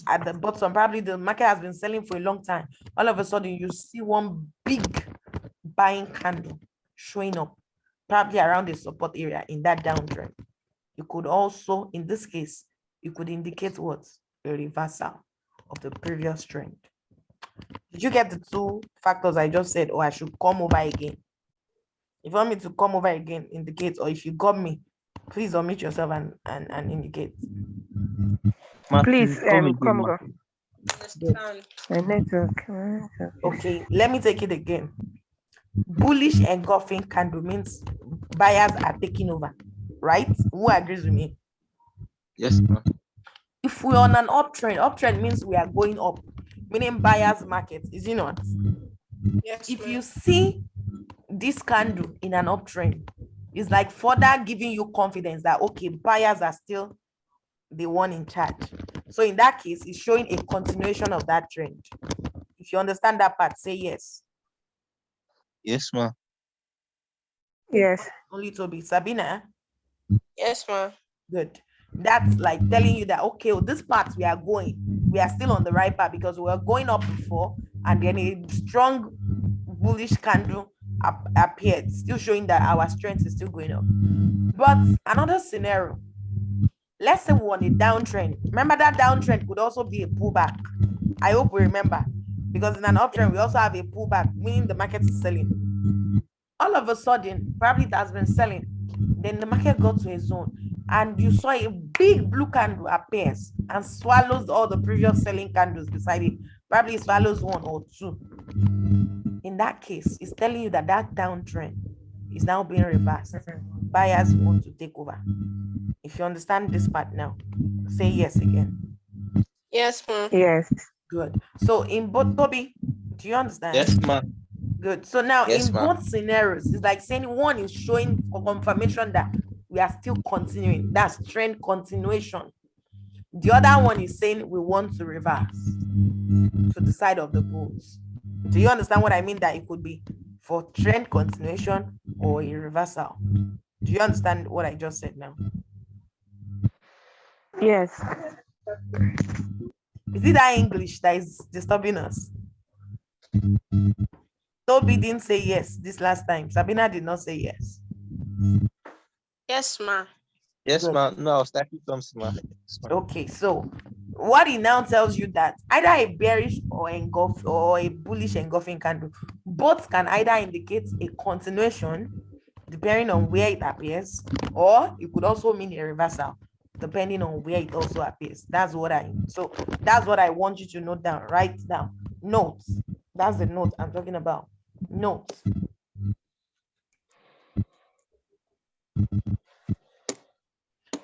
at the bottom, probably the market has been selling for a long time. All of a sudden, you see one big buying candle showing up, probably around the support area in that downtrend. You could also, in this case, you could indicate what? A reversal of the previous trend. Did you get the 2 factors I just said, or I should come over again? If you want me to come over again, indicate, or if you got me, please unmute yourself and indicate. Please, come over. Understand. My network. Okay, let me take it again. bullish engulfing candle means buyers are taking over, right? Who agrees with me? Yes, ma'am. If we're on an uptrend means we are going up, meaning buyers market, is it not? Yes, If ma'am. you see this candle in an uptrend, it's like further giving you confidence that okay, buyers are still the one in charge. So in that case, it's showing a continuation of that trend. If you understand that part, say yes. Yes, ma'am. Yes. Only Toby. Sabina, Yes, ma'am. good. That's like telling you that okay, well, this part we are still on the right path because we were going up before, and then a strong bullish candle appeared, still showing that our strength is still going up. But another scenario, let's say we're on a downtrend. Remember that downtrend could also be a pullback. I hope we remember, because in an uptrend we also have a pullback, meaning the market is selling. All of a sudden, probably it has been selling. Then the market got to a zone, and you saw a big blue candle appears and swallows all the previous selling candles beside it. Probably it swallows one or two. In that case, it's telling you that that downtrend is now being reversed. Buyers want to take over. If you understand this part now, say yes again. Yes, ma'am. Yes. Good. So in both, Toby, do you understand? Yes, ma'am. Good. So now Yes, in ma'am. both scenarios, it's like saying one is showing for confirmation that we are still continuing. That's trend continuation. The other one is saying we want to reverse to the side of the bulls. Do you understand what I mean? That it could be for trend continuation or a reversal. Do you understand what I just said now? Yes. Is it that English that is disturbing us? Toby didn't say yes this last time. Sabina did not say yes. Yes, ma'am. Yes, Good. ma'am. No, I was typing something, ma'am. Yes, ma'am. Okay, so what it now tells you that either a bearish or engulf or a bullish engulfing candle, both can either indicate a continuation depending on where it appears, or it could also mean a reversal depending on where it also appears. That's what I want you to note down. Write down. Notes. That's the note I'm talking about. Notes.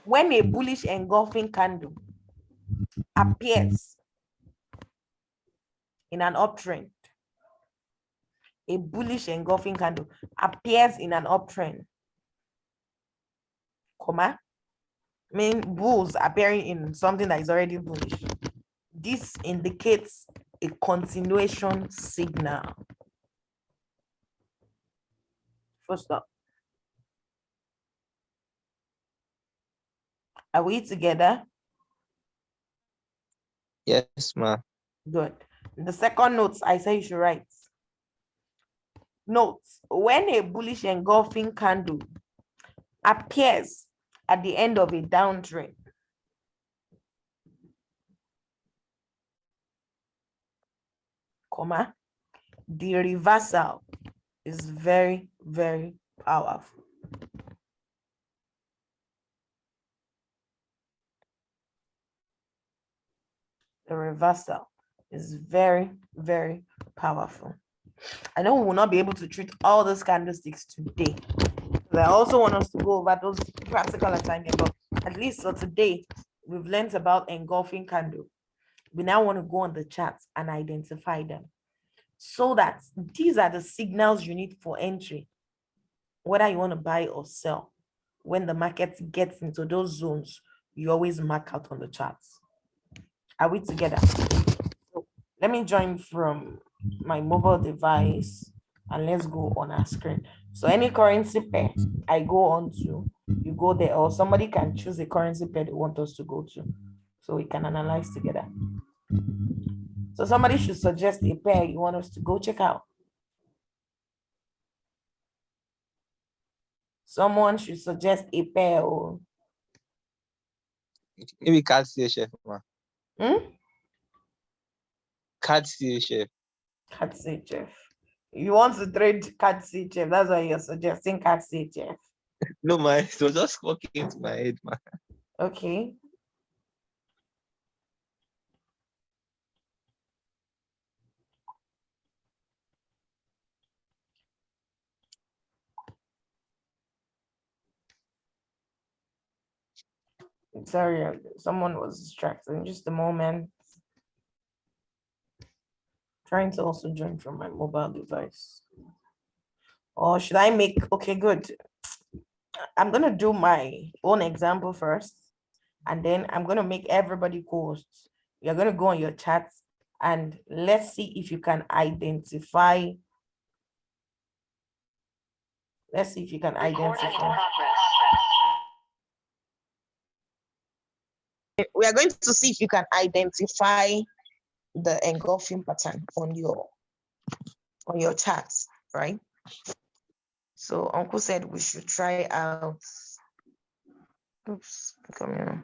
When a bullish engulfing candle appears in an uptrend, a bullish engulfing candle appears in an uptrend, comma, mean bulls appearing in something that is already bullish. This indicates a continuation signal. Full stop. Are we together? Yes, ma'am. Good. The second note I say you should write. Note, when a bullish engulfing candle appears at the end of a downtrend, comma, the reversal is very, very powerful. The reversal is very, very powerful. I know we will not be able to treat all those candlesticks today. I also want us to go over those practical assignments, but at least for today, we've learned about engulfing candle. We now want to go on the charts and identify them, so that these are the signals you need for entry, whether you want to buy or sell. When the market gets into those zones, you always mark out on the charts. Are we together? So let me join from my mobile device and let's go on our screen. So any currency pair I go on to, you go there, or somebody can choose a currency pair they want us to go to, so we can analyze together. So somebody should suggest a pair you want us to go check out. Someone should suggest a pair. Or Maybe CAD CHF, ma'am. CAD CHF. CAD CHF. You want to trade CAD CHF? That's why you're suggesting CAD CHF. No, ma'am. It was just walking into my head, ma'am. Okay. Sorry, someone was distracted. In just a moment. Trying to also join from my mobile device. Or should I make, okay, good. I'm gonna do my own example first, and then I'm gonna make everybody post. You're gonna go on your chat and let's see if you can identify. Let's see if you can identify. We are going to see if you can identify the engulfing pattern on your charts, right? So Uncle said we should try out. Oops, come here.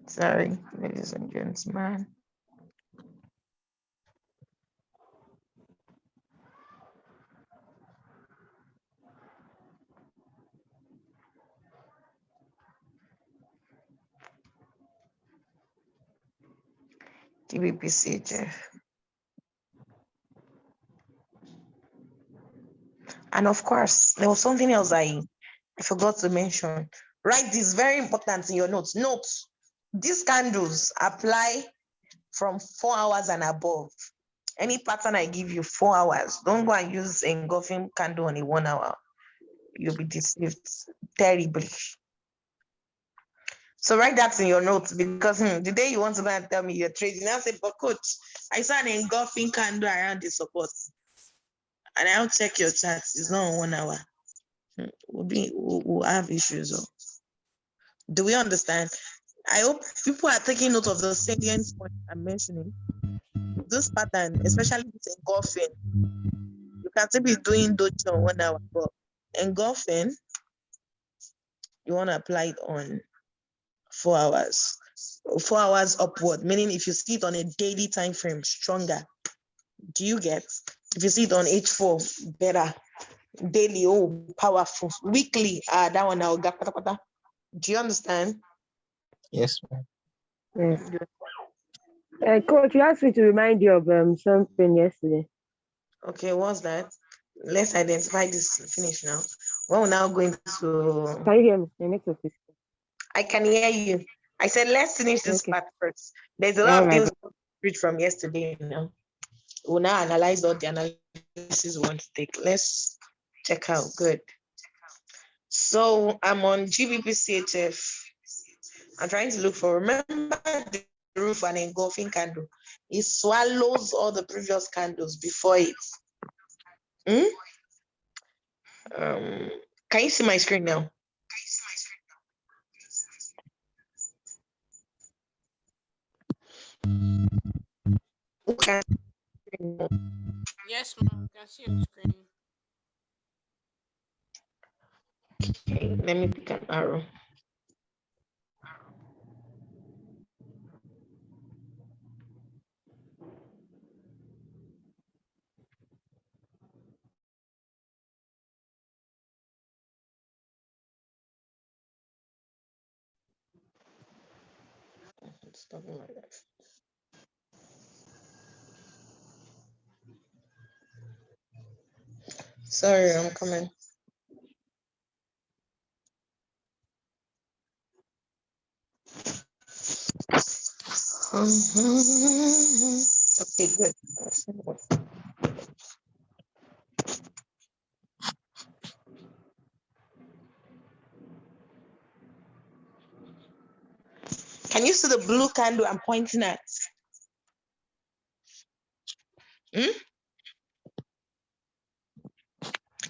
Sorry, ladies and gentlemen. GBPCHF. And of course, there was something else I forgot to mention. Write this, very important in your notes. Notes, these candles apply from 4 hours and above. Any pattern I give you 4 hours, don't go and use engulfing candle on a 1 hour. You'll be deceived terribly. So write that in your notes, because the day you want to go and tell me you're trading, I'll say, but coach, I saw an engulfing candle around the support. And I'll check your charts. It's not 1 hour. We'll have issues. Do we understand? I hope people are taking note of the salient point I'm mentioning. This pattern, especially with engulfing, you can still be doing doji on 1 hour, but engulfing, you want to apply it on 4 hours. 4 hours upward, meaning if you see it on a daily time frame, stronger. Do you get? If you see it on H4, better. Daily, oh, powerful. Weekly, that one I'll get. Do you understand? Yes, ma'am. Yes. Coach, you asked me to remind you of something yesterday. Okay, what's that? Let's identify this. Finish now. Well, we're now going to. Can you hear me? The next office. I can hear you. I said, let's finish this Okay. part first. There's a lot of Alright. things to read from yesterday. We'll now analyze all the analysis we want to take. Let's check out. Good. So I'm on GBPCHF. I'm trying to look for, remember the roof and engulfing candle. It swallows all the previous candles before it. Can you see my screen now? Okay. Yes, ma'am. I can see your screen. Okay, let me pick an arrow. It's talking like that. Sorry, I'm coming. Okay, good. Can you see the blue candle I'm pointing at?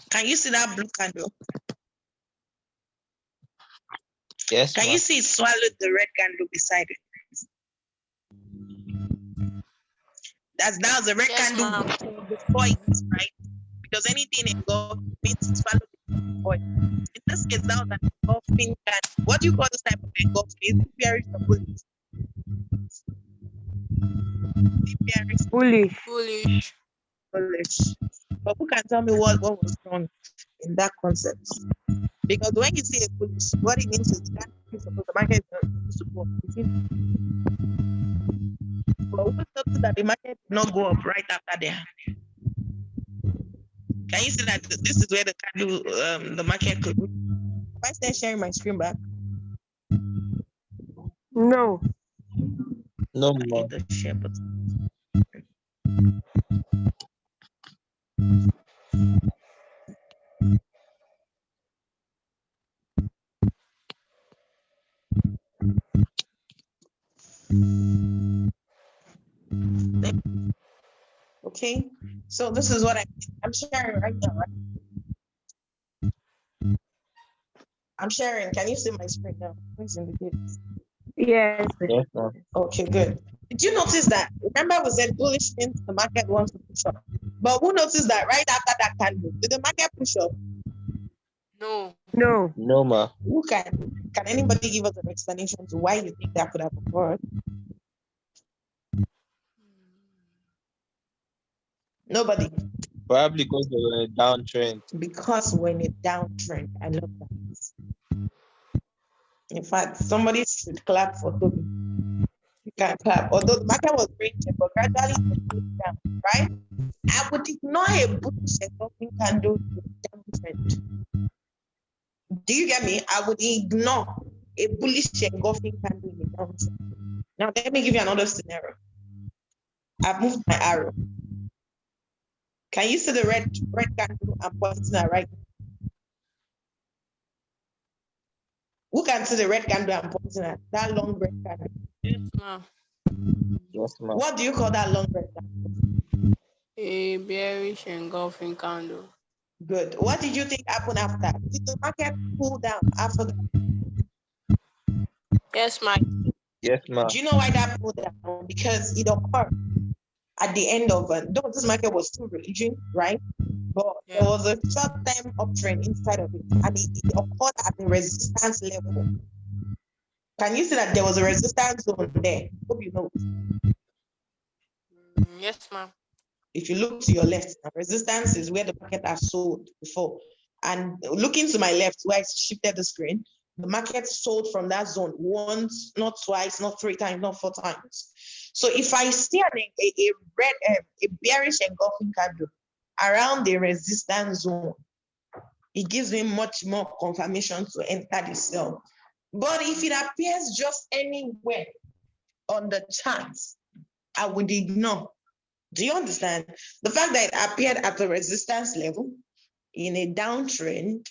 Can you see that blue candle? Yes, Can ma'am. you see it swallowed the red candle beside it? That was the red Yes, candle ma'am. before it, right? Because anything engulfed means it swallowed it before it. In this case, that was an engulfing candle. What do you call this type of engulfing? Is it bearish or bullish? Bullish. Foolish. Bullish. But who can tell me what was wrong in that concept? Because when you say a bullish, what it means is that the market is not support. But we noticed that the market did not go up right after there. Can you see that this is where the candle, the market could? If I start sharing my screen back, No. No I more. hit the share button. Okay, so this is what I'm sharing right now, right? I'm sharing. Can you see my screen now? Please indicate. Yes. Yes, ma'am. Okay, good. Did you notice that? Remember, we said bullish means the market wants to push up. But who noticed that right after that candle? Did the market push up? No. No. No, ma. Who can anybody give us an explanation to why you think that could have occurred? Nobody. Probably because they were in a downtrend. Because we're in a downtrend. I love that. In fact, somebody should clap for Toby. You can clap. Although the market was breaking, but gradually it was going down, right? I would ignore a bullish engulfing candle in a downtrend. Do you get me? I would ignore a bullish engulfing candle in a downtrend. Now, let me give you another scenario. I've moved my arrow. Can you see the red candle I'm pointing at right now? Who can see the red candle I'm pointing at? That long red candle. Yes, ma'am. Yes, ma'am. What do you call that long red candle? A bearish engulfing candle. Good. What did you think happened after? Did the market cool down after that? Yes, ma'am. Yes, ma'am. Do you know why that pulled down? Because it occurred at the end of though this market was still raging, right? But there was a short-term uptrend inside of it, and it occurred at the resistance level. Can you see that there was a resistance zone there? Hope you know. Yes, ma'am. If you look to your left, resistance is where the market has sold before. And looking to my left, where I shifted the screen, the market sold from that zone once, not twice, not 3 times, not 4 times. So if I see a bearish engulfing candle around the resistance zone, it gives me much more confirmation to enter the sell. But if it appears just anywhere on the charts, I would ignore. Do you understand? The fact that it appeared at the resistance level in a downtrend,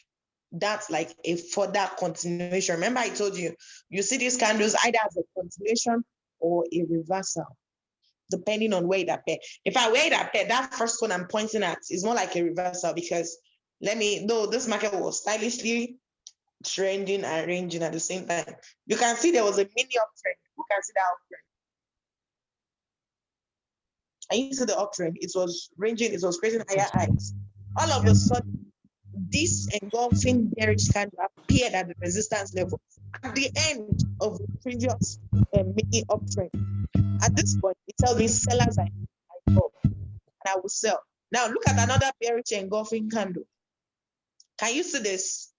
that's like a further continuation. Remember, I told you, you see these candles either as a continuation or a reversal, depending on where it appeared. If I where it appeared, that first one I'm pointing at is more like a reversal because though this market was stylishly trending and ranging at the same time. You can see there was a mini uptrend. Who can see that uptrend? I used to the uptrend. It was ranging, it was creating higher highs. All of a sudden, this engulfing bearish candle appeared at the resistance level at the end of the previous mini uptrend. At this point, it tells me sellers I go and I will sell. Now look at another bearish engulfing candle. Can you see this?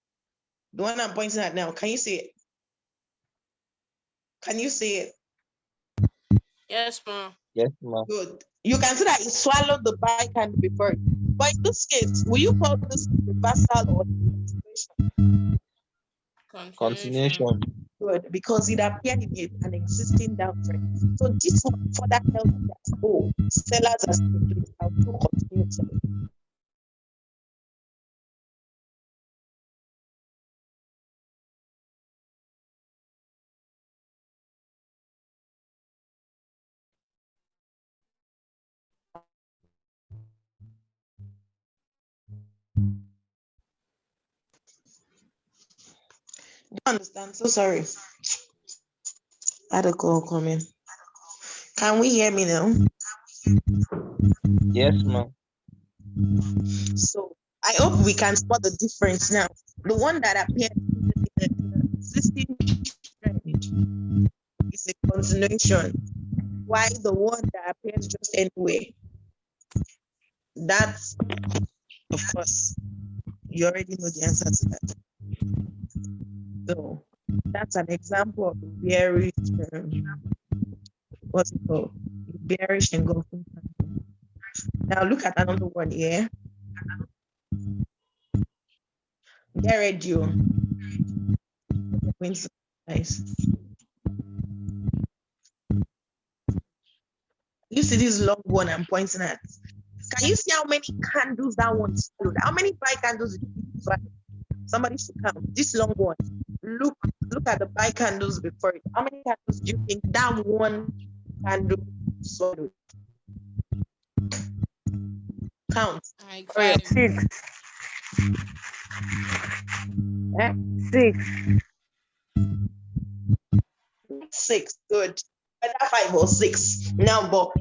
The one I'm pointing at now. Can you see it? Can you see it? Yes, ma'am. Yes, ma'am. Good. You can see that it swallowed the buy candle before it. But in this case, will you call this reversal or continuation? Continuation. Good, because it appeared in an existing downtrend. So this one further tells me that sellers are still doing it. I'll still continue selling. Do you understand? So sorry. I had a call coming. Can we hear me now? Yes, ma'am. So I hope we can spot the difference now. The one that appeared in the existing trend is a continuation, while the one that appears just anyway, that's, of course, you already know the answer to that. So that's an example of a very what's it called? bearish engulfing candle. Now look at another one here. Get ready. Nice. You see this long one I'm pointing at. Can you see how many candles that one followed? How many buy candles did you use? Somebody should count this long one. Look at the buy candles before it. How many candles do you think that one candle swallowed? Count. Like Hurry up. 6. Eh? 6. 6. Good. Whether 5 or 6. Now, but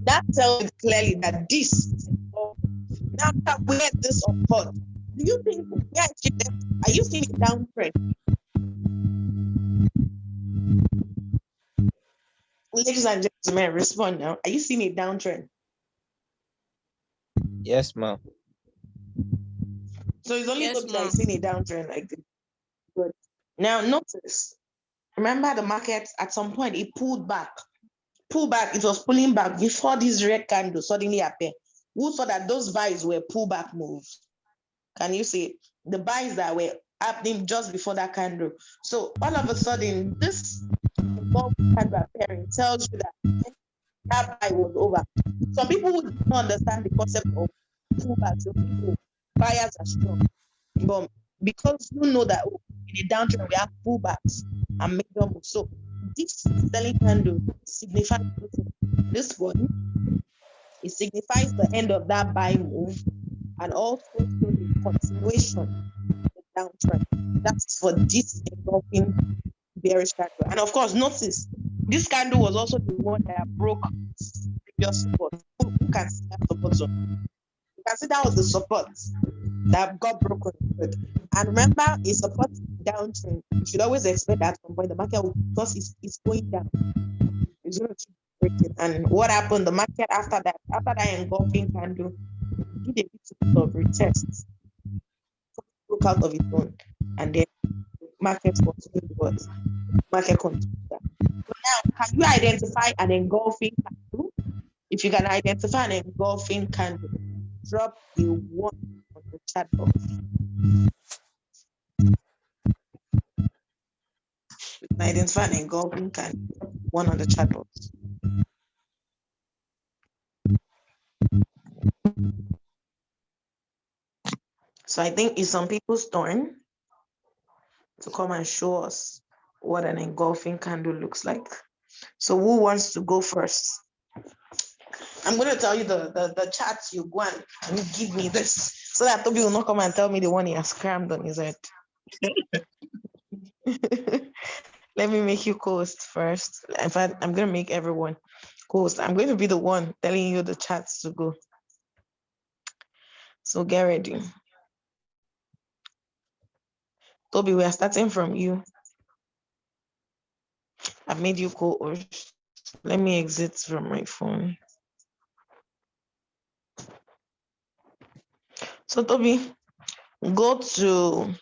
that tells you clearly that this now that where this occurred. Do you think are you seeing a downtrend? Ladies and gentlemen, respond now. Are you seeing a downtrend? Yes, ma'am. So it's only Yes, Toby that ma'am. is seeing a downtrend like this. Good. Now notice, remember the market at some point it pulled back. It was pulling back before this red candle suddenly appeared. Who saw that those buys were pullback moves? Can you see the buys that were happening just before that candle? So all of a sudden, this candle appearing tells you that buy was over. Some people would not understand the concept of pullback. So people, buyers are strong. But because you know that in a downtrend we have pullbacks and major moves. So this selling candle signifies this one. It signifies the end of that buy move and also the continuation of the downtrend. That's for this engulfing bearish candle. And of course, notice this candle was also the one that broke previous support. Who can see that support zone? You can see that was the support that got broken. And remember, a support downtrend. You should always expect that at some point the market will, because it's going down. It's going to keep breaking. And what happened? The market after that engulfing candle did a bit of retest, broke out of its own, and then market continued what? Market continued that. So now, can you identify an engulfing candle? If you can identify an engulfing candle, drop a 1 on the chat box. You can identify an engulfing candle, drop 1 on the chat box. So I think it's some people's turn to come and show us what an engulfing candle looks like. So who wants to go first? I'm going to tell you the charts you go and give me this so that Toby will not come and tell me the one he has crammed on his head. Let me make you co-host first. In fact, I'm going to make everyone co-host. I'm going to be the one telling you the charts to go. So get ready. Toby, we are starting from you. I've made you co-host. Let me exit from my phone. So Toby, go to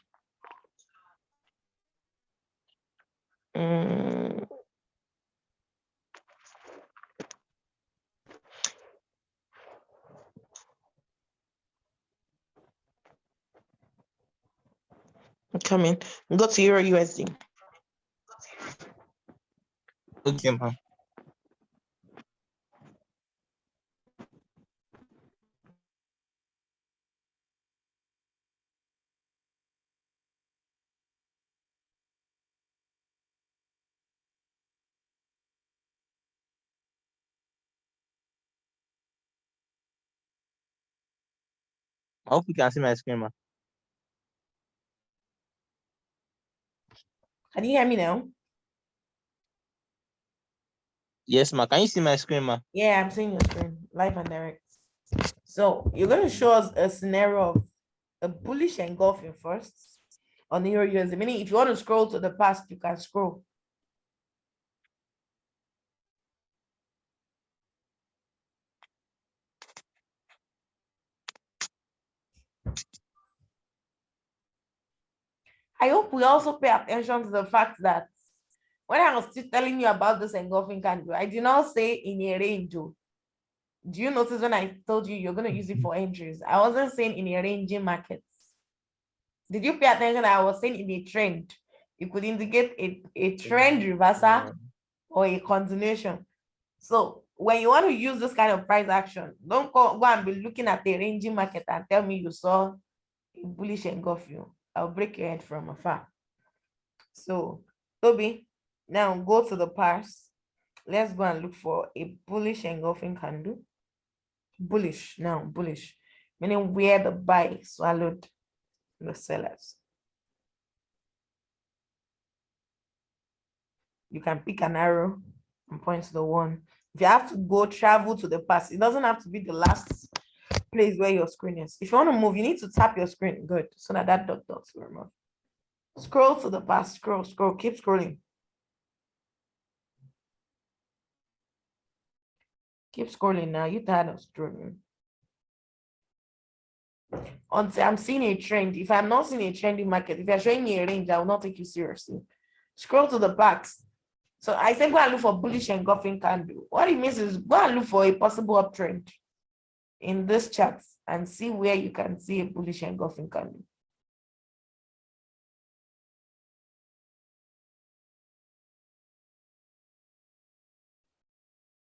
come in. Go to Euro USD. Okay, ma'am. I hope you can see my screen, ma'am. Can you hear me now? Yes, ma'am. Can you see my screen, ma'am? Yeah, I'm seeing your screen, live and direct. So you're going to show us a scenario of a bullish engulfing first on the Euro USD. Meaning, if you want to scroll to the past, you can scroll. I hope we also pay attention to the fact that when I was still telling you about this engulfing candle, I did not say in a range. Oh. Do you notice when I told you you're going to use it for entries? I wasn't saying in a ranging markets. Did you pay attention? I was saying in a trend. It could indicate a trend reversal or a continuation. So when you want to use this kind of price action, don't go and be looking at the ranging market and tell me you saw a bullish engulfing. I'll break your head from afar. So, Toby, now go to the pars. Let's go and look for a bullish engulfing candle. Bullish now, bullish, meaning where the buy swallowed the sellers. You can pick an arrow and point to the one. If you have to go travel to the past, it doesn't have to be the last place where your screen is. If you want to move, you need to tap your screen good so that dot will remove. Scroll to the past, scroll, keep scrolling. Keep scrolling now. You tired of scrolling? Until I'm seeing a trend. If I'm not seeing a trending market, if you're showing me a range, I will not take you seriously. Scroll to the backs. So I say go and look for bullish engulfing candle. What it means is go and look for a possible uptrend in this chart and see where you can see a bullish engulfing candle.